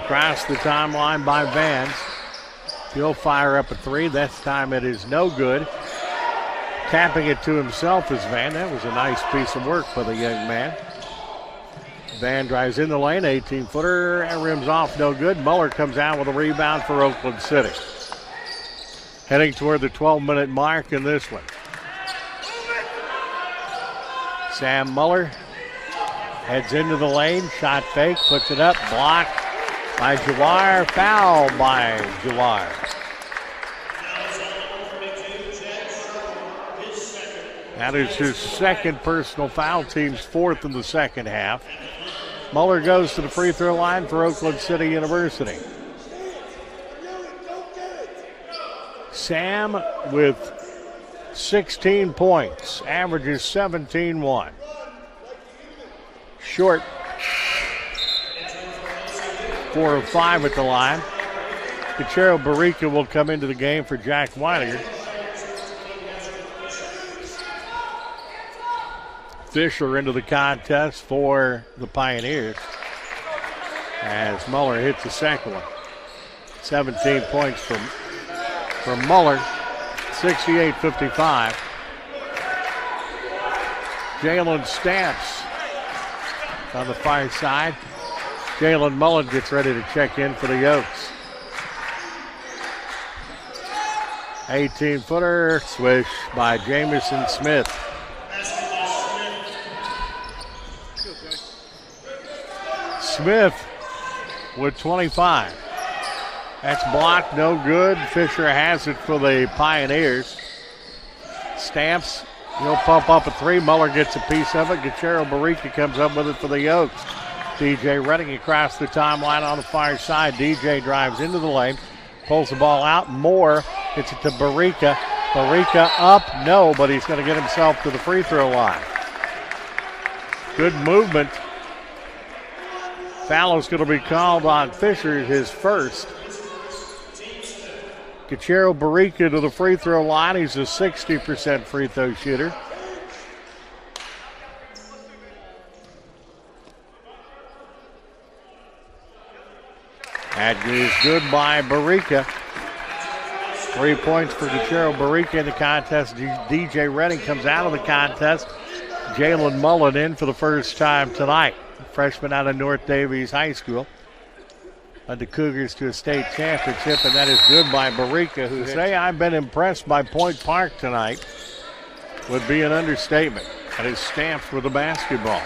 Across the timeline by Vance. He'll fire up a three. This time it is no good. Tapping it to himself is Van. That was a nice piece of work for the young man. Van drives in the lane. 18-footer and rims off no good. Muller comes out with a rebound for Oakland City. Heading toward the 12-minute mark in this one. Sam Muller heads into the lane. Shot fake. Puts it up. Blocked by Jawire. Foul by Jawire. That is his second personal foul. Team's fourth in the second half. Muller goes to the free throw line for Oakland City University. Sam with 16 points, averages 17-1. Short, 4 of 5 at the line. Gachero Barica will come into the game for Jack Weidiger. Fisher into the contest for the Pioneers as Muller hits the second one. 17 points from Muller, 68-55. Jalen Stamps on the far side. Jalen Mullen gets ready to check in for the Oaks. 18-footer swish by Jamison Smith. Smith with 25. That's blocked, no good. Fisher has it for the Pioneers. Stamps, he'll pump up a three. Muller gets a piece of it. Gachero Barica comes up with it for the Oaks. DJ Redding across the timeline on the far side. DJ drives into the lane, pulls the ball out. Moore gets it to Barica. Barica up, no, but he's going to get himself to the free throw line. Good movement. Foul is going to be called on Fisher, his first. Gachero Barica to the free throw line. He's a 60% free throw shooter. That is good by Barica. 3 points for Gachero Barica in the contest. DJ Redding comes out of the contest. Jalen Mullen in for the first time tonight. Freshman out of North Davies High School. Led the Cougars to a state championship, and that is good by Barica, who say I've been impressed by Point Park tonight would be an understatement. That is Stamps with the basketball.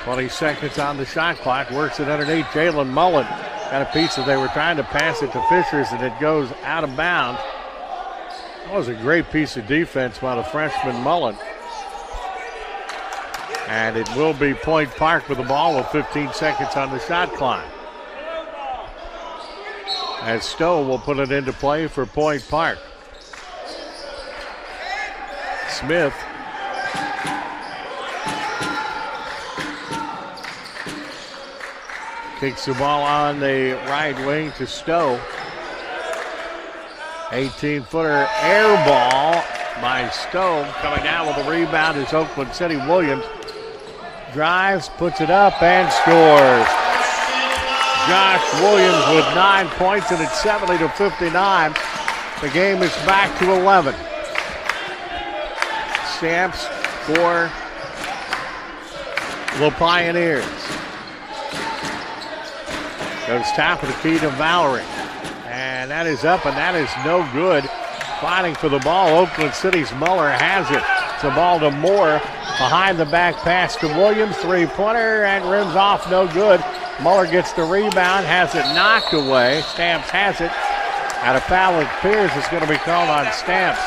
"20 seconds on the shot clock. Works it underneath. Jalen Mullen got a piece that they were trying to pass it to Fishers, and it goes out of bounds. That was a great piece of defense by the freshman Mullen. And it will be Point Park with the ball with 15 seconds on the shot clock. As Stowe will put it into play for Point Park. Smith. Kicks the ball on the right wing to Stowe. 18-footer air ball by Stowe. Coming down with the rebound is Oakland City. Williams drives, puts it up, and scores. Josh Williams with 9 points, and it's 70-59. The game is back to 11. Stamps for the Pioneers. Goes top of the key to Valerie. And that is up, and that is no good. Fighting for the ball. Oakland City's Muller has it. It's a ball to Moore. Behind the back pass to Williams. Three-pointer, and rims off, no good. Muller gets the rebound, has it knocked away. Stamps has it. Out of foul with Pierce is going to be called on Stamps.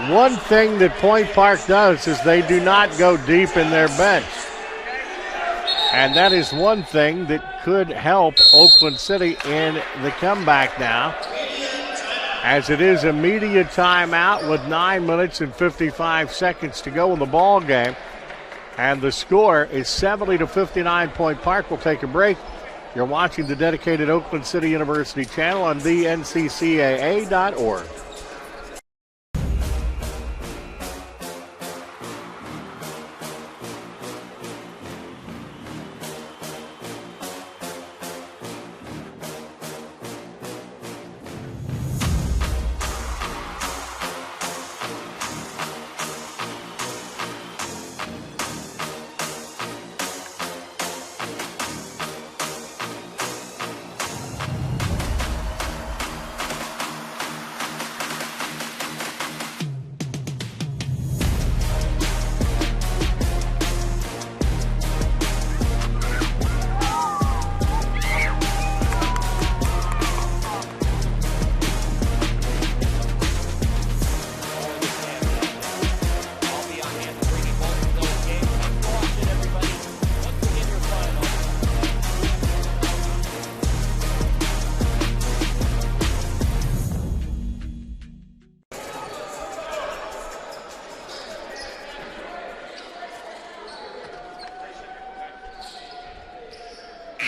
One thing that Point Park does is they do not go deep in their bench. And that is one thing that could help Oakland City in the comeback now. As it is a media timeout with 9 minutes and 55 seconds to go in the ball game. And the score is 70-59. Point Park will take a break. You're watching the dedicated Oakland City University channel on theNCCAA.org.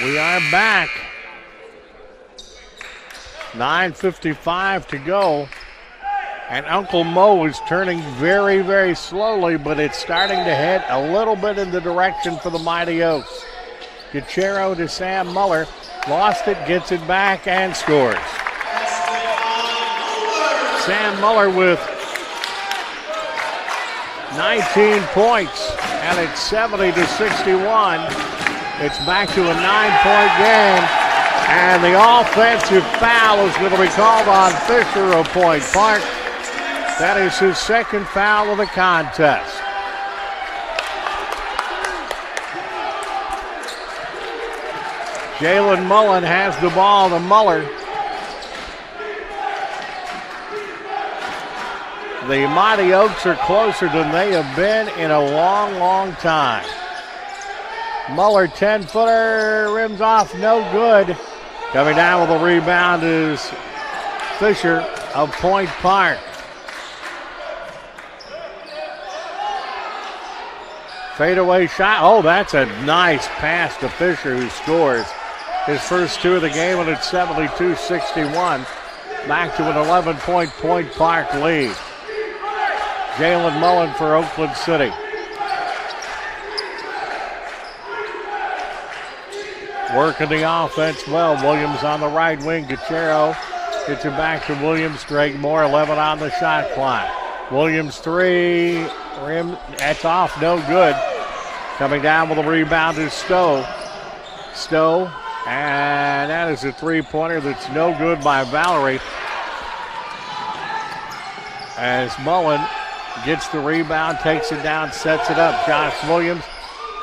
We are back. 9:55 to go. And Uncle Mo is turning very, very slowly, but it's starting to head a little bit in the direction for the Mighty Oaks. Gachero to Sam Muller. Lost it, gets it back, and scores. Sam Muller with 19 points, and it's 70-61. It's back to a 9-point game, and the offensive foul is going to be called on Fisher of Point Park. That is his second foul of the contest. Jalen Mullen has the ball to Muller. The Mighty Oaks are closer than they have been in a long, long time. Muller, 10-footer, rims off, no good. Coming down with a rebound is Fisher of Point Park. Fadeaway shot. Oh, that's a nice pass to Fisher, who scores his first two of the game, and it's 72-61. Back to an 11-point Point Park lead. Jalen Mullen for Oakland City. Working the offense well. Williams on the right wing. Gachero gets it back to Williams. Greg Moore, 11 on the shot clock. Williams 3. Rim, that's off, no good. Coming down with a rebound is Stowe. Stowe, and that is a three-pointer that's no good by Valerie. As Mullen gets the rebound, takes it down, sets it up. Josh Williams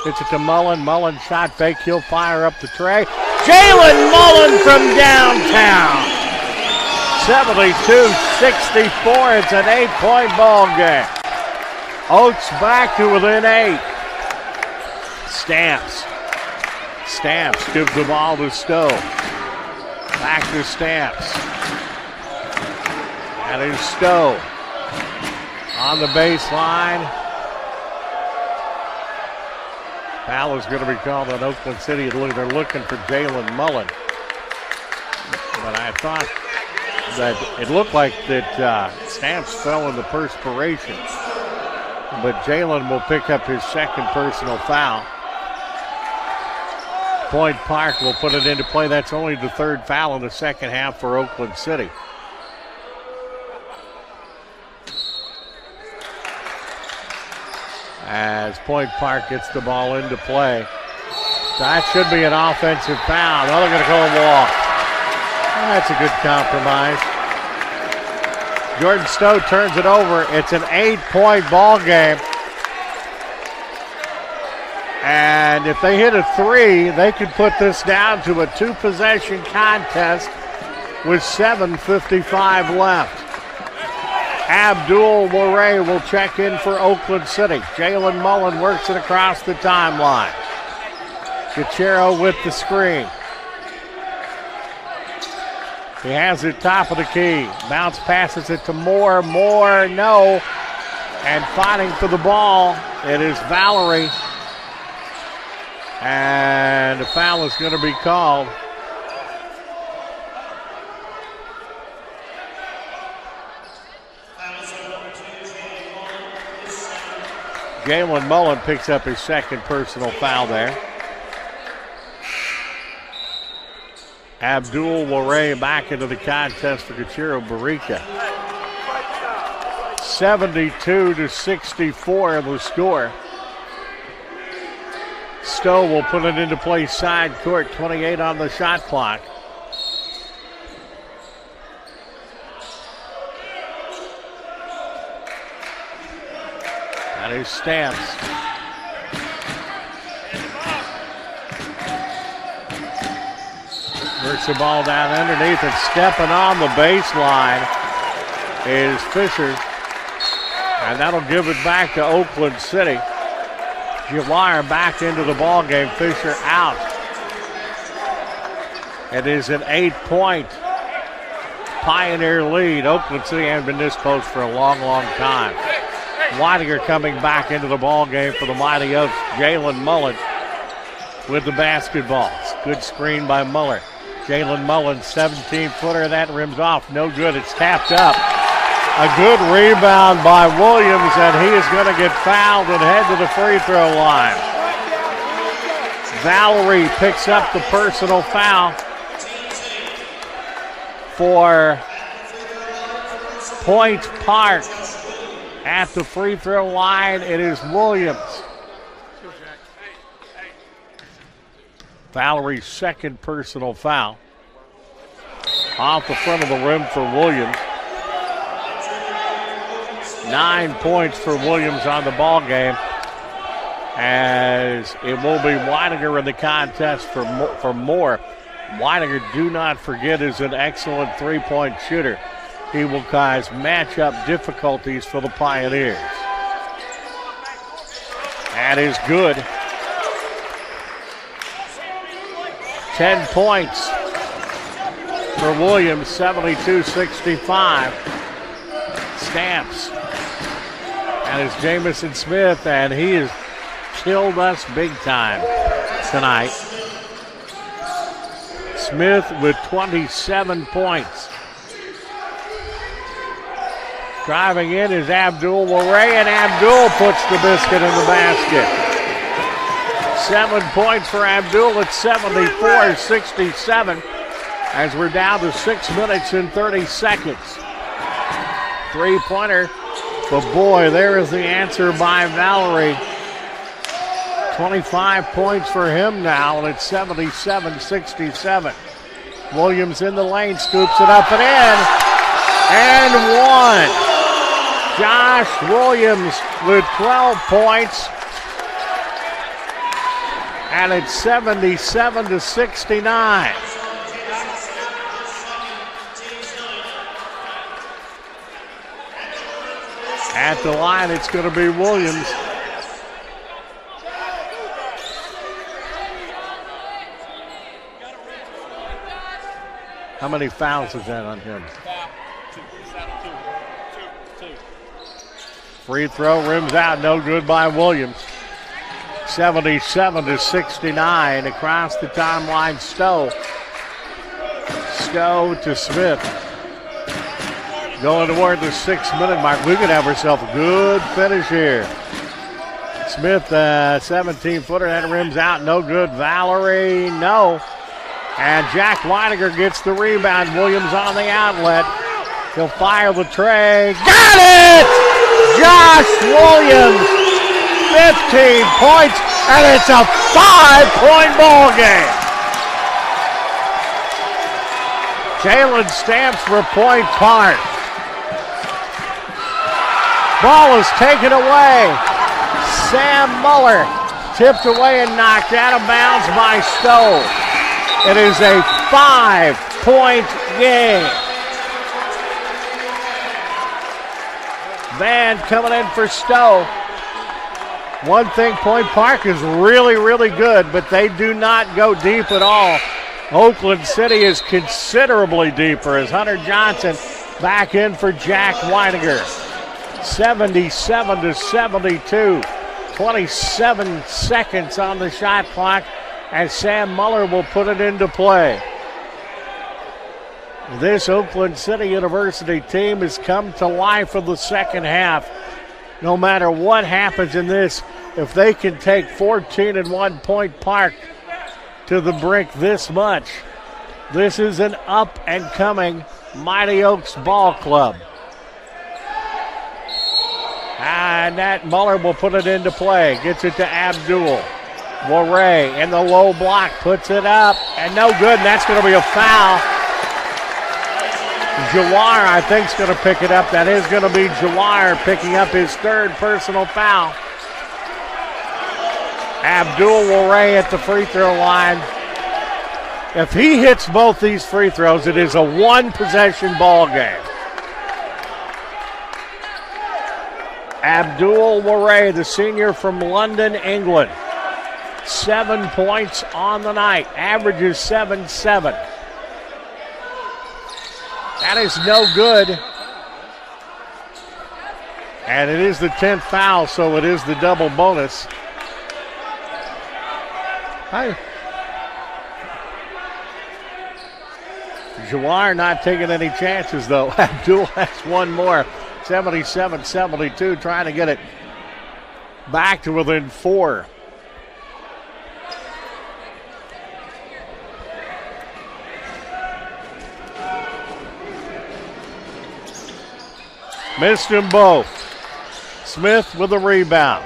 hits it to Mullen. Mullen shot fake. He'll fire up the tray. Jalen Mullen from downtown. 72-64. It's an 8-point ball game. Oaks back to within 8. Stamps gives the ball to Stowe. Back to Stamps. That is Stowe. On the baseline. Foul is going to be called on Oakland City. They're looking for Jalen Mullen. But I thought that it looked like that Stamps fell in the perspiration. But Jalen will pick up his second personal foul. Point Park will put it into play. That's only the third foul in the second half for Oakland City. As Point Park gets the ball into play. That should be an offensive foul. Now they're going to call a walk. That's a good compromise. Jordan Stowe turns it over. It's an 8-point ball game. And if they hit a 3, they could put this down to a 2-possession contest with 7:55 left. Abdul Moray will check in for Oakland City. Jalen Mullen works it across the timeline. Gachero with the screen. He has it top of the key. Bounce passes it to Moore. Moore, no. And fighting for the ball, it is Valerie. And the foul is going to be called. Jalen Mullen picks up his second personal foul there. Abdul Moray back into the contest for Gachero Barica. 72-64 the score. Stowe will put it into play side court, 28 on the shot clock. That is Stamps. Works the ball down underneath, and stepping on the baseline is Fisher. And that'll give it back to Oakland City. Jawar back into the ball game. Fisher out. It is an 8-point Pioneer lead. Oakland City hasn't been this close for a long, long time. Weidinger coming back into the ball game for the Mighty Oaks. Jalen Mullen with the basketball. Good screen by Muller. Jalen Mullen, 17-footer. That rims off. No good. It's tapped up. A good rebound by Williams, and he is going to get fouled and head to the free throw line. Valerie picks up the personal foul for Point Park. At the free throw line, it is Williams. Valerie's second personal foul. Off the front of the rim for Williams. 9 points for Williams on the ball game, as it will be Weidinger in the contest for Moore. Weidinger, do not forget, is an excellent three-point shooter. He will cause matchup difficulties for the Pioneers. That is good. 10 points for Williams, 72-65. Stamps. And it's Jamison Smith, and he has killed us big time tonight. Smith with 27 points. Driving in is Abdul Waray, and Abdul puts the biscuit in the basket. 7 points for Abdul at 74-67, as we're down to 6 minutes and 30 seconds. Three-pointer, but boy, there is the answer by Valerie. 25 points for him now, and it's 77-67. Williams in the lane, scoops it up and in, and one. Josh Williams with 12 points, and it's 77-69. At the line, it's going to be Williams. How many fouls is that on him? Two. Free throw, rims out, no good by Williams. 77-69 across the timeline. Stowe to Smith. Going toward the 6-minute mark. We could have ourselves a good finish here. Smith, 17-footer, that rims out, no good. Valerie, no. And Jack Weidinger gets the rebound. Williams on the outlet. He'll fire the tray. Got it! Josh Williams, 15 points, and it's a 5-point ball game. Jalen Stamps for Point Park. Ball is taken away. Sam Muller tipped away and knocked out of bounds by Stowe. It is a 5-point game. Van coming in for Stowe. One thing, Point Park is really, really good, but they do not go deep at all. Oakland City is considerably deeper as Hunter Johnson back in for Jack Weidinger. 77-72. 27 seconds on the shot clock, and Sam Muller will put it into play. This Oakland City University team has come to life in the second half. No matter what happens in this, if they can take 14-1 Point Park to the brink this much, this is an up-and-coming Mighty Oaks ball club. And that Muller will put it into play. Gets it to Abdul. Waray in the low block, puts it up, and no good, and that's going to be a foul. Jawar, I think, is going to pick it up. That is going to be Jawar picking up his third personal foul. Abdul Waray at the free throw line. If he hits both these free throws, it is a one-possession ball game. Abdul Waray, the senior from London, England. 7 points on the night, averages 7-7. That is no good. And it is the 10th foul, so it is the double bonus. Jawar not taking any chances, though. Abdul has one more. 77-72, trying to get it back to within 4. Missed them both. Smith with the rebound.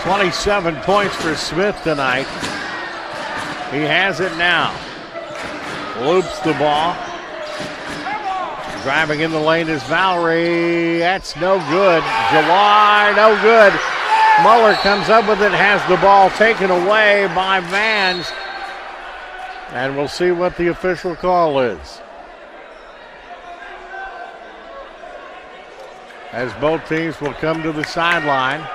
27 points for Smith tonight. He has it now. Loops the ball. Driving in the lane is Valerie. That's no good. Jawar, no good. Muller comes up with it, has the ball taken away by Vans. And we'll see what the official call is. As both teams will come to the sideline.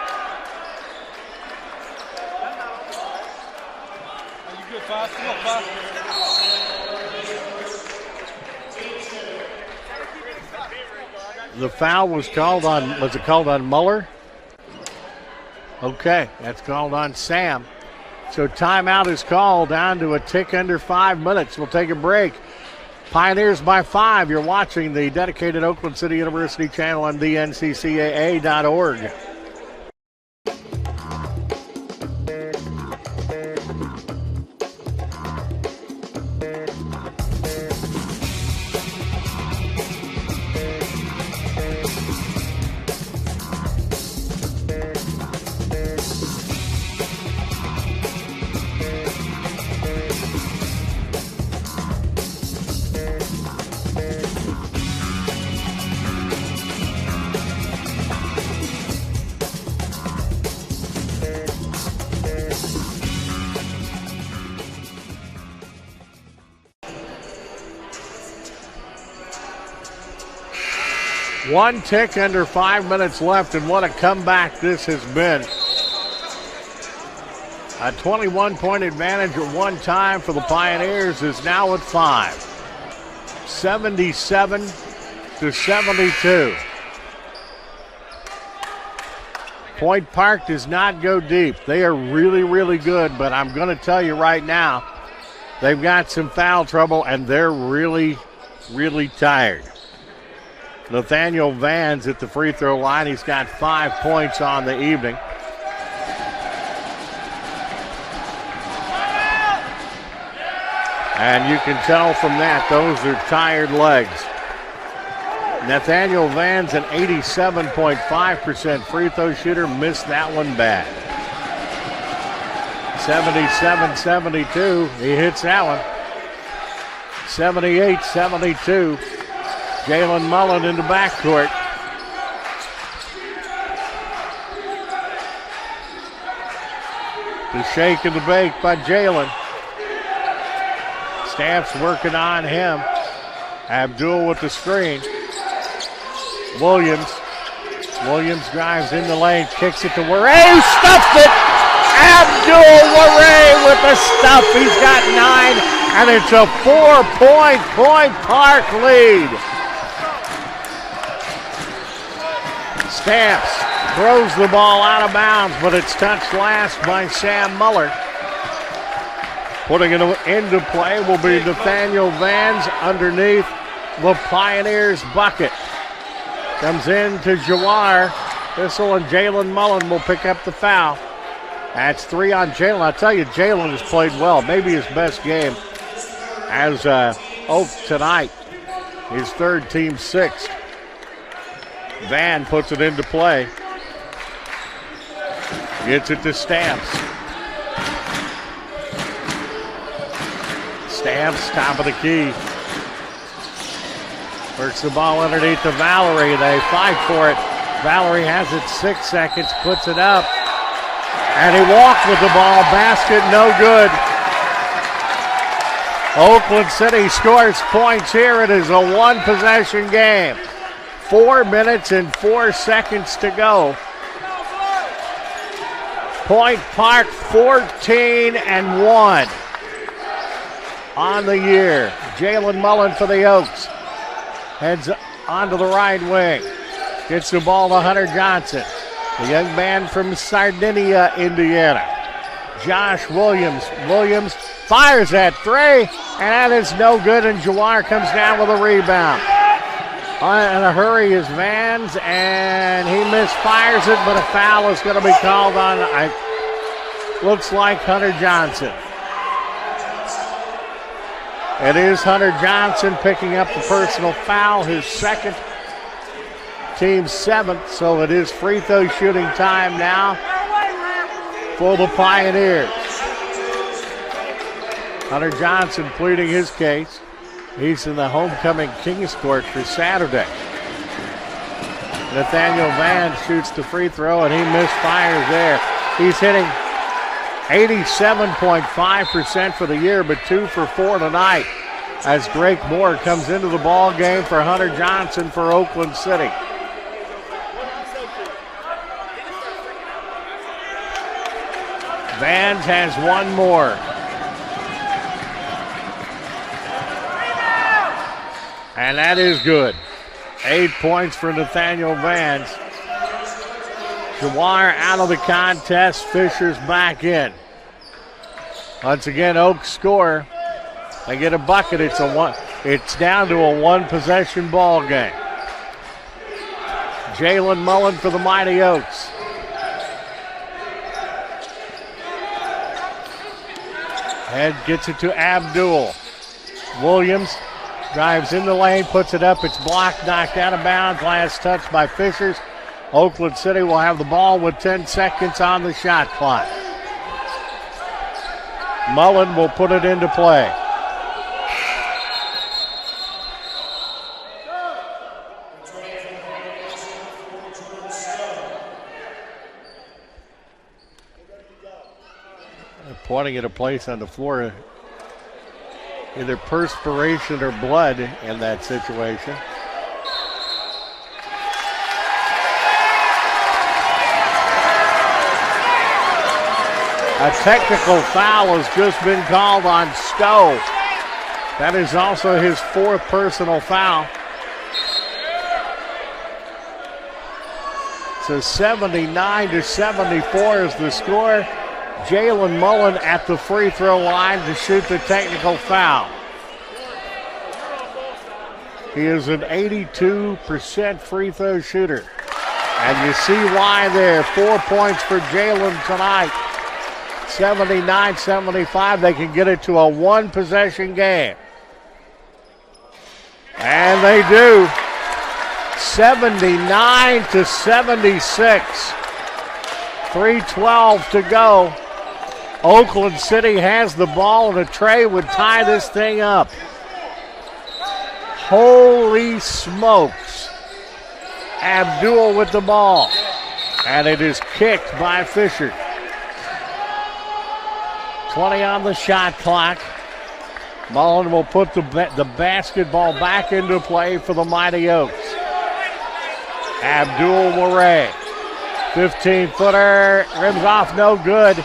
The foul was called was it called on Muller? Okay, that's called on Sam. So timeout is called, down to a tick under 5 minutes. We'll take a break. Pioneers by 5. You're watching the dedicated Oakland City University channel on thNCCAA.org. One tick under 5 minutes left, and what a comeback this has been. A 21-point advantage at one time for the Pioneers is now at 5. 77-72. Point Park does not go deep. They are really, really good, but I'm going to tell you right now, they've got some foul trouble, and they're really, really tired. Nathaniel Vans at the free throw line. He's got 5 points on the evening. And you can tell from that, those are tired legs. Nathaniel Vans, an 87.5% free throw shooter, missed that one bad. 77-72, he hits that one. 78-72. Jalen Mullen in the backcourt. The shake and the bake by Jalen. Staff's working on him. Abdul with the screen. Williams drives in the lane, kicks it to Warray, who stuffed it! Abdul Warray with the stuff. He's got 9, and it's a 4-point Point Park lead. Stamps throws the ball out of bounds, but it's touched last by Sam Muller. Putting it into play will be Nathaniel Vans underneath the Pioneers bucket. Comes in to Jawar. Thistle and Jalen Mullen will pick up the foul. That's 3 on Jalen. I tell you, Jalen has played well. Maybe his best game as Oak tonight. His third, team 6th. Van puts it into play. Gets it to Stamps. Stamps, top of the key. Works the ball underneath to Valerie. They fight for it. Valerie has it 6 seconds, puts it up. And he walks with the ball. Basket no good. Oakland City scores points here. It is a one-possession game. 4 minutes and 4 seconds to go. Point Park 14-1 on the year. Jalen Mullen for the Oaks. Heads onto the right wing. Gets the ball to Hunter Johnson. The young man from Sardinia, Indiana. Josh Williams. Williams fires that 3, and that is no good, and Jawar comes down with a rebound. In a hurry is Vans, and he misfires it, but a foul is going to be called on, looks like Hunter Johnson. It is Hunter Johnson picking up the personal foul, his second, team seventh, so it is free throw shooting time now for the Pioneers. Hunter Johnson pleading his case. He's in the homecoming Kings court for Saturday. Nathaniel Van shoots the free throw and he misfires there. He's hitting 87.5% for the year, but 2 for 4 tonight as Drake Moore comes into the ball game for Hunter Johnson for Oakland City. Vans has one more. And that is good. 8 points for Nathaniel Vans. Jawar out of the contest. Fisher's back in. Once again, Oaks score. They get a bucket. It's down to a one-possession ball game. Jalen Mullen for the Mighty Oaks. Head gets it to Abdul. Williams drives in the lane, puts it up. It's blocked, knocked out of bounds. Last touch by Fishers. Oakland City will have the ball with 10 seconds on the shot clock. Mullen will put it into play. Pointing at a place on the floor, either perspiration or blood in that situation. A technical foul has just been called on Stowe. That is also his fourth personal foul. So 79-74 is the score. Jalen Mullen at the free throw line to shoot the technical foul. He is an 82% free throw shooter. And you see why there. 4 points for Jalen tonight. 79-75. They can get it to a one-possession game. And they do. 79-76. 3:12 to go. Oakland City has the ball, and a tray would tie this thing up. Holy smokes. Abdul with the ball. And it is kicked by Fisher. 20 on the shot clock. Mullen will put the basketball back into play for the Mighty Oaks. Abdul Murray. 15-footer. Rims off, no good.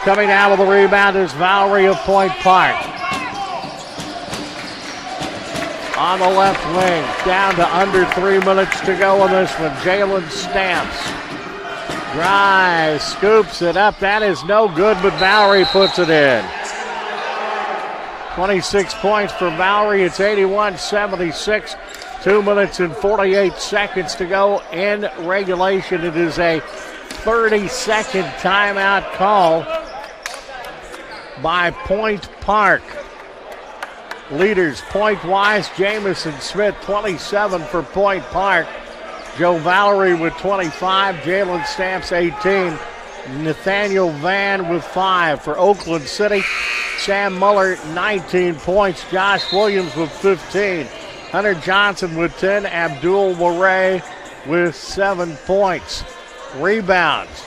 Coming down with the rebound is Valerie of Point Park. On the left wing, down to under 3 minutes to go in this one. Jalen Stamps. Drives, scoops it up. That is no good, but Valerie puts it in. 26 points for Valerie. It's 81-76. 2 minutes and 48 seconds to go in regulation. It is a 30-second timeout call by Point Park. Leaders point-wise, Jamison Smith, 27 for Point Park. Joe Valerie with 25, Jalen Stamps 18, Nathaniel Van with 5 for Oakland City. Sam Muller 19 points, Josh Williams with 15, Hunter Johnson with 10, Abdul Murray with 7 points. Rebounds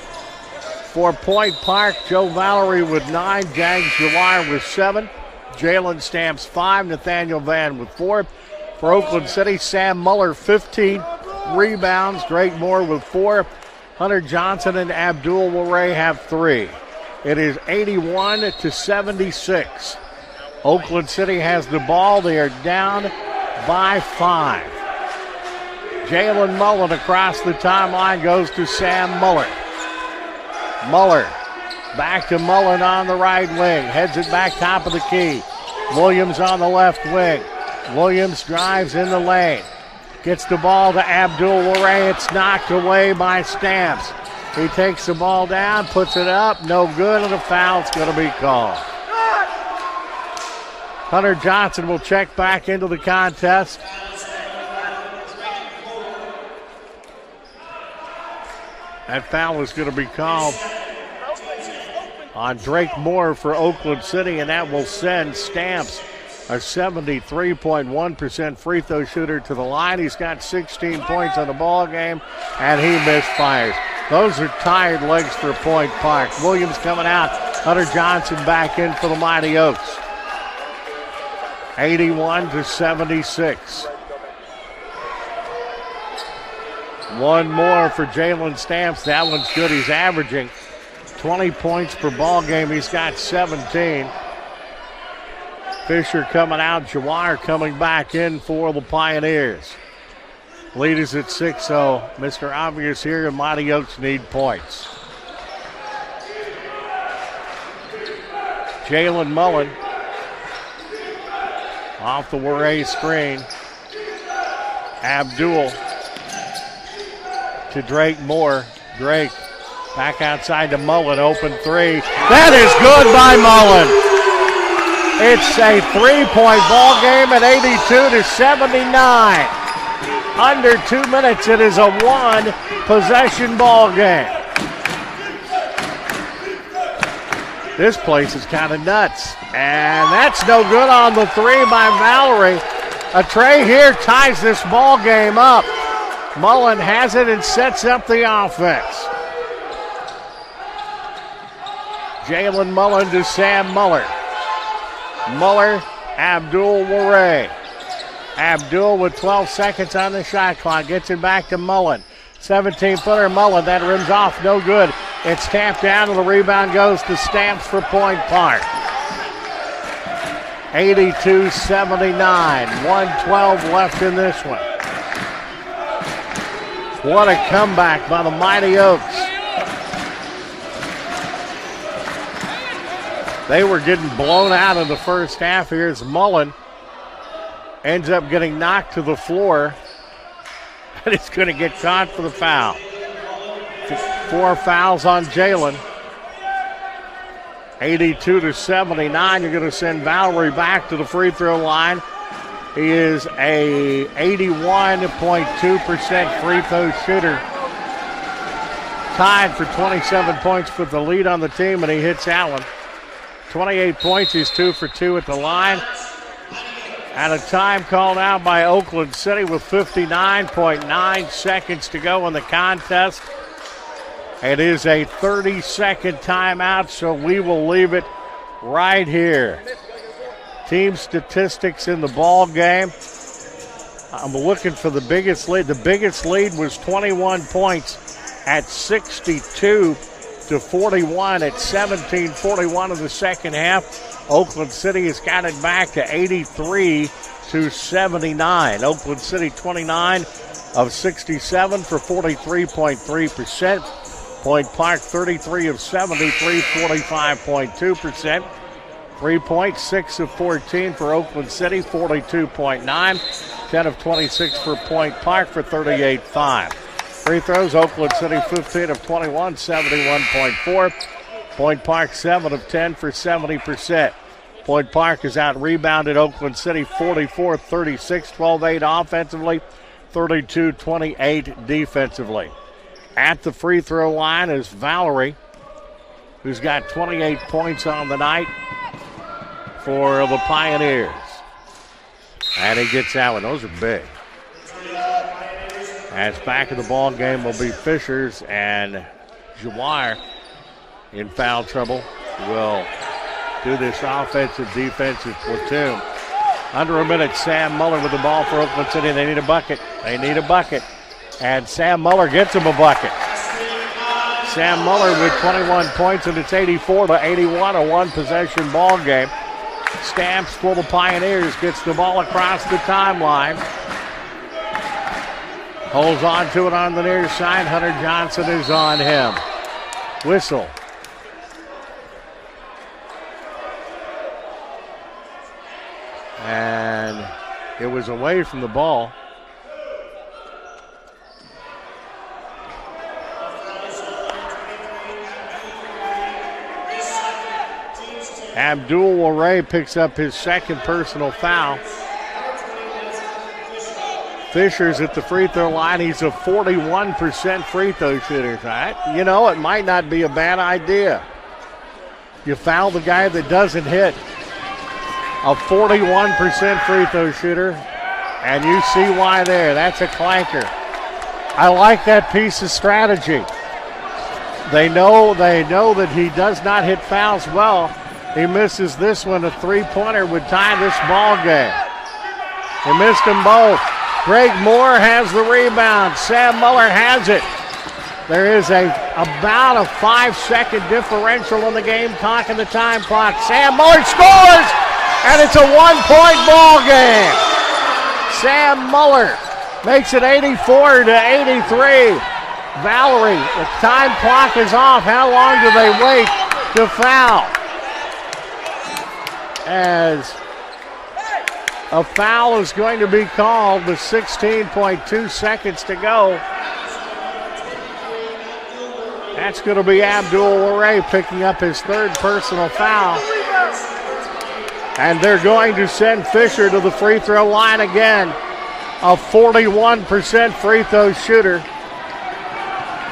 for Point Park, Joe Valerie with 9, Jags Jawar with 7, Jalen Stamps 5, Nathaniel Van with 4. For Oakland City, Sam Muller 15 rebounds, Drake Moore with 4. Hunter Johnson and Abdul Murray have 3. It is 81-76. Oakland City has the ball. They are down by 5. Jalen Mullen across the timeline goes to Sam Muller. Muller back to Mullen on the right wing. Heads it back top of the key. Williams on the left wing. Williams drives in the lane. Gets the ball to Abdul Murray. It's knocked away by Stamps. He takes the ball down, puts it up. No good, and a foul's going to be called. Hunter Johnson will check back into the contest. That foul is going to be called on Drake Moore for Oakland City, and that will send Stamps, a 73.1% free throw shooter, to the line. He's got 16 points on the ball game, and he misfires. Those are tired legs for Point Park. Williams coming out. Hunter Johnson back in for the Mighty Oaks. 81-76. One more for Jalen Stamps. That one's good. He's averaging 20 points per ball game. He's got 17. Fisher coming out. Jawar coming back in for the Pioneers. Lead is at 6-0. Mr. Obvious here, and Mighty Oaks need points. Jalen Mullen off the Warray screen. Abdul to Drake Moore. Drake back outside to Mullen. Open three. That is good by Mullen. It's a 3-point ball game at 82-79. Under 2 minutes, it is a one-possession ball game. This place is kind of nuts. And that's no good on the three by Valerie. A tray here ties this ball game up. Mullen has it and sets up the offense. Jalen Mullen to Sam Muller. Muller, Abdul Warray. Abdul with 12 seconds on the shot clock. Gets it back to Mullen. 17-footer Mullen. That rims off. No good. It's tapped down, and the rebound goes to Stamps for Point Park. 82-79. 1:12 left in this one. What a comeback by the Mighty Oaks. They were getting blown out in the first half. Here's Mullen. Ends up getting knocked to the floor. And he's going to get caught for the foul. 4 fouls on Jalen. 82-79. You're going to send Valerie back to the free throw line. He is a 81.2% free throw shooter. Tied for 27 points with the lead on the team, and he hits Allen. 28 points. He's 2 for 2 at the line. At a time called out by Oakland City with 59.9 seconds to go in the contest. It is a 30-second timeout, so we will leave it right here. Team statistics in the ball game. I'm looking for the biggest lead. The biggest lead was 21 points at 62-41 at 17:41 of the second half. Oakland City has got it back to 83-79. Oakland City 29 of 67 for 43.3%. Point Park 33 of 73, 45.2%. 3 points, 6 of 14 for Oakland City, 42.9. 10 of 26 for Point Park for 38.5. Free throws, Oakland City 15 of 21, 71.4. Point Park 7 of 10 for 70%. Point Park has out-rebounded Oakland City 44-36, 12-8 offensively, 32-28 defensively. At the free throw line is Valerie, who's got 28 points on the night for the Pioneers. And he gets that one. Those are big. As back in the ball game will be Fishers, and Jawar in foul trouble will do this offensive defensive platoon. Under a minute, Sam Muller with the ball for Oakland City. They need a bucket. They need a bucket. And Sam Muller gets him a bucket. Sam Muller with 21 points, and it's 84-81, a one-possession ball game. Stamps for the Pioneers, gets the ball across the timeline. Holds on to it on the near side. Hunter Johnson is on him. Whistle. And it was away from the ball. Abdul-Waray picks up his second personal foul. Fisher's at the free throw line. He's a 41% free throw shooter. You know, it might not be a bad idea. You foul the guy that doesn't hit. A 41% free throw shooter. And you see why there. That's a clanker. I like that piece of strategy. They know that he does not hit fouls well. He misses this one. A three-pointer would tie this ball game. He missed them both. Greg Moore has the rebound. Sam Muller has it. There is about a 5-second differential in the game clock and the time clock. Sam Muller scores, and it's a one-point ball game. Sam Muller makes it 84-83. Valerie, the time clock is off. How long do they wait to foul? As a foul is going to be called with 16.2 seconds to go. That's going to be Abdul-Waray picking up his third personal foul. And they're going to send Fisher to the free throw line again. A 41% free throw shooter.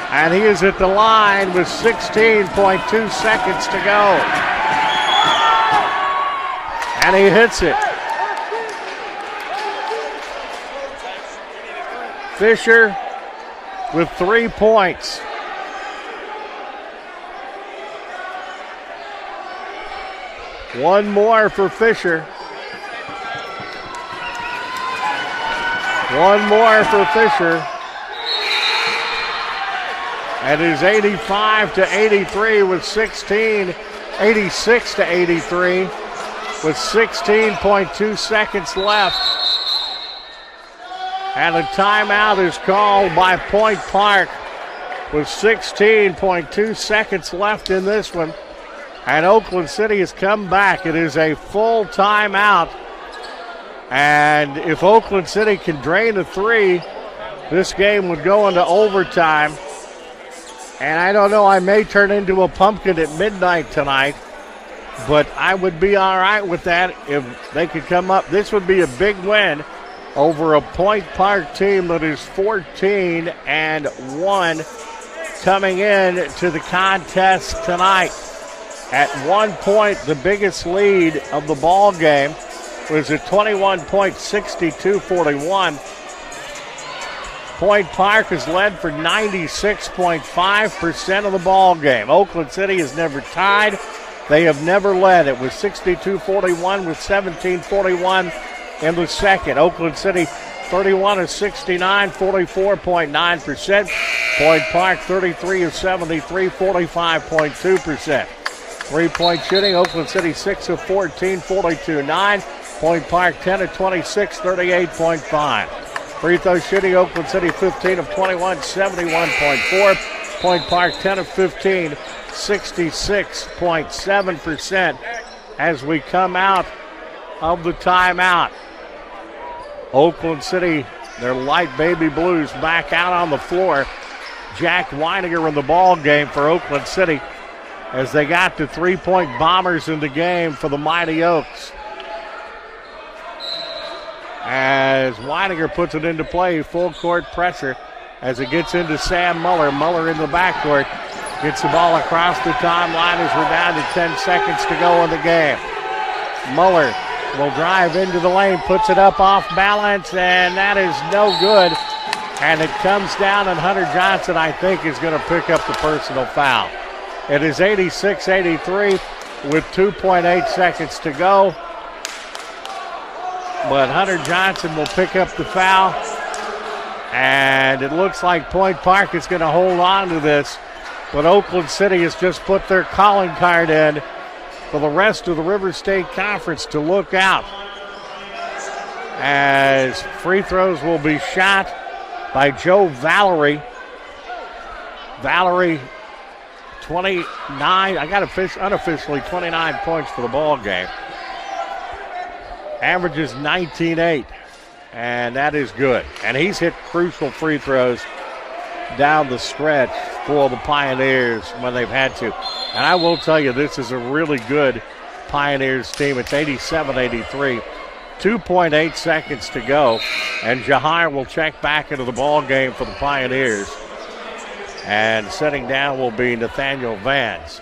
And he is at the line with 16.2 seconds to go. And he hits it. Fisher with 3 points. One more for Fisher. One more for Fisher. And it is 85-83 with 86-83 with 16.2 seconds left. And a timeout is called by Point Park with 16.2 seconds left in this one. And Oakland City has come back. It is a full timeout. And if Oakland City can drain a three, this game would go into overtime. And I don't know, I may turn into a pumpkin at midnight tonight, but I would be all right with that if they could come up. This would be a big win over a Point Park team that is 14-1 coming in to the contest tonight. At one point, the biggest lead of the ball game was a 21-point 62-41. Point Park has led for 96.5% of the ball game. Oakland City has never tied. They have never led. It was 62-41 with 17-41 in the second. Oakland City 31 of 69, 44.9%. Point Park 33 of 73, 45.2%. Three-point shooting, Oakland City 6 of 14, 42.9. Point Park 10 of 26, 38.5. Free throw shooting, Oakland City 15 of 21, 71.4. Point Park 10 of 15, 66.7% as we come out of the timeout. Oakland City, their light baby blues back out on the floor. Jack Weininger in the ball game for Oakland City as they got the three-point bombers in the game for the Mighty Oaks. As Weininger puts it into play, full court pressure as it gets into Sam Muller. Muller in the backcourt gets the ball across the timeline as we're down to 10 seconds to go in the game. Muller will drive into the lane, puts it up off balance, and that is no good. And it comes down, and Hunter Johnson, I think, is going to pick up the personal foul. It is 86-83 with 2.8 seconds to go. But Hunter Johnson will pick up the foul. And it looks like Point Park is going to hold on to this. But Oakland City has just put their calling card in for the rest of the River State Conference to look out. As free throws will be shot by Joe Valerie. Valerie, 29, I got unofficially 29 points for the ball game. Averages 19-8, and that is good. And he's hit crucial free throws down the stretch for the Pioneers when they've had to. And I will tell you, this is a really good Pioneers team. It's 87-83. 2.8 seconds to go, and Jahar will check back into the ball game for the Pioneers. And sitting down will be Nathaniel Vance.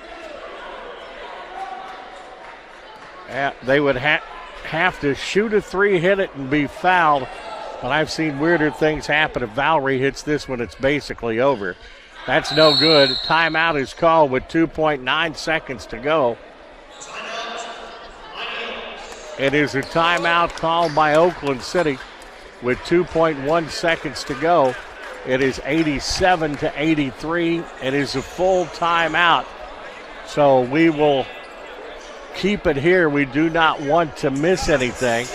They would have to shoot a three, hit it, and be fouled. But I've seen weirder things happen. If Valerie hits this one, it's basically over. That's no good. Timeout is called with 2.9 seconds to go. It is a timeout called by Oakland City with 2.1 seconds to go. It is 87-83. It is a full timeout. So we will keep it here. We do not want to miss anything.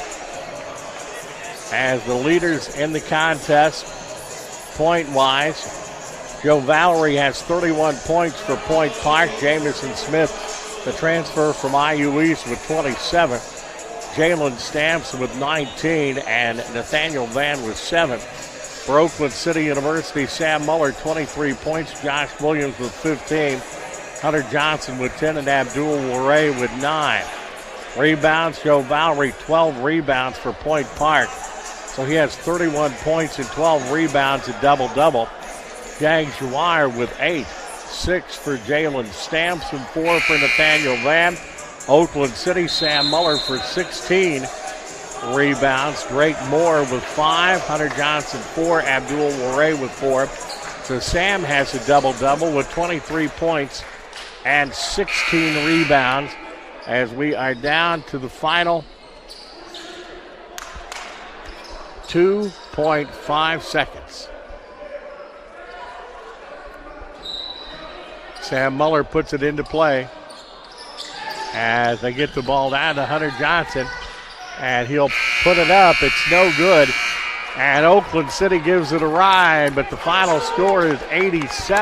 As the leaders in the contest, point-wise, Joe Valerie has 31 points for Point Park. Jamison Smith, the transfer from IU East, with 27. Jalen Stamps with 19, and Nathaniel Van with 7. For Oakland City University, Sam Muller, 23 points. Josh Williams with 15. Hunter Johnson with 10, and Abdul Waray with 9. Rebounds, Joe Valerie, 12 rebounds for Point Park. So he has 31 points and 12 rebounds, a double-double. Jag Jawar with 8. 6 for Jalen Stamps and 4 for Nathaniel Van. Oakland City, Sam Muller for 16 rebounds. Drake Moore with 5. Hunter Johnson 4. Abdul Waray with 4. So Sam has a double-double with 23 points and 16 rebounds as we are down to the final 2.5 seconds. Sam Muller puts it into play as they get the ball down to Hunter Johnson, and he'll put it up. It's no good, and Oakland City gives it a ride, but the final score is 87.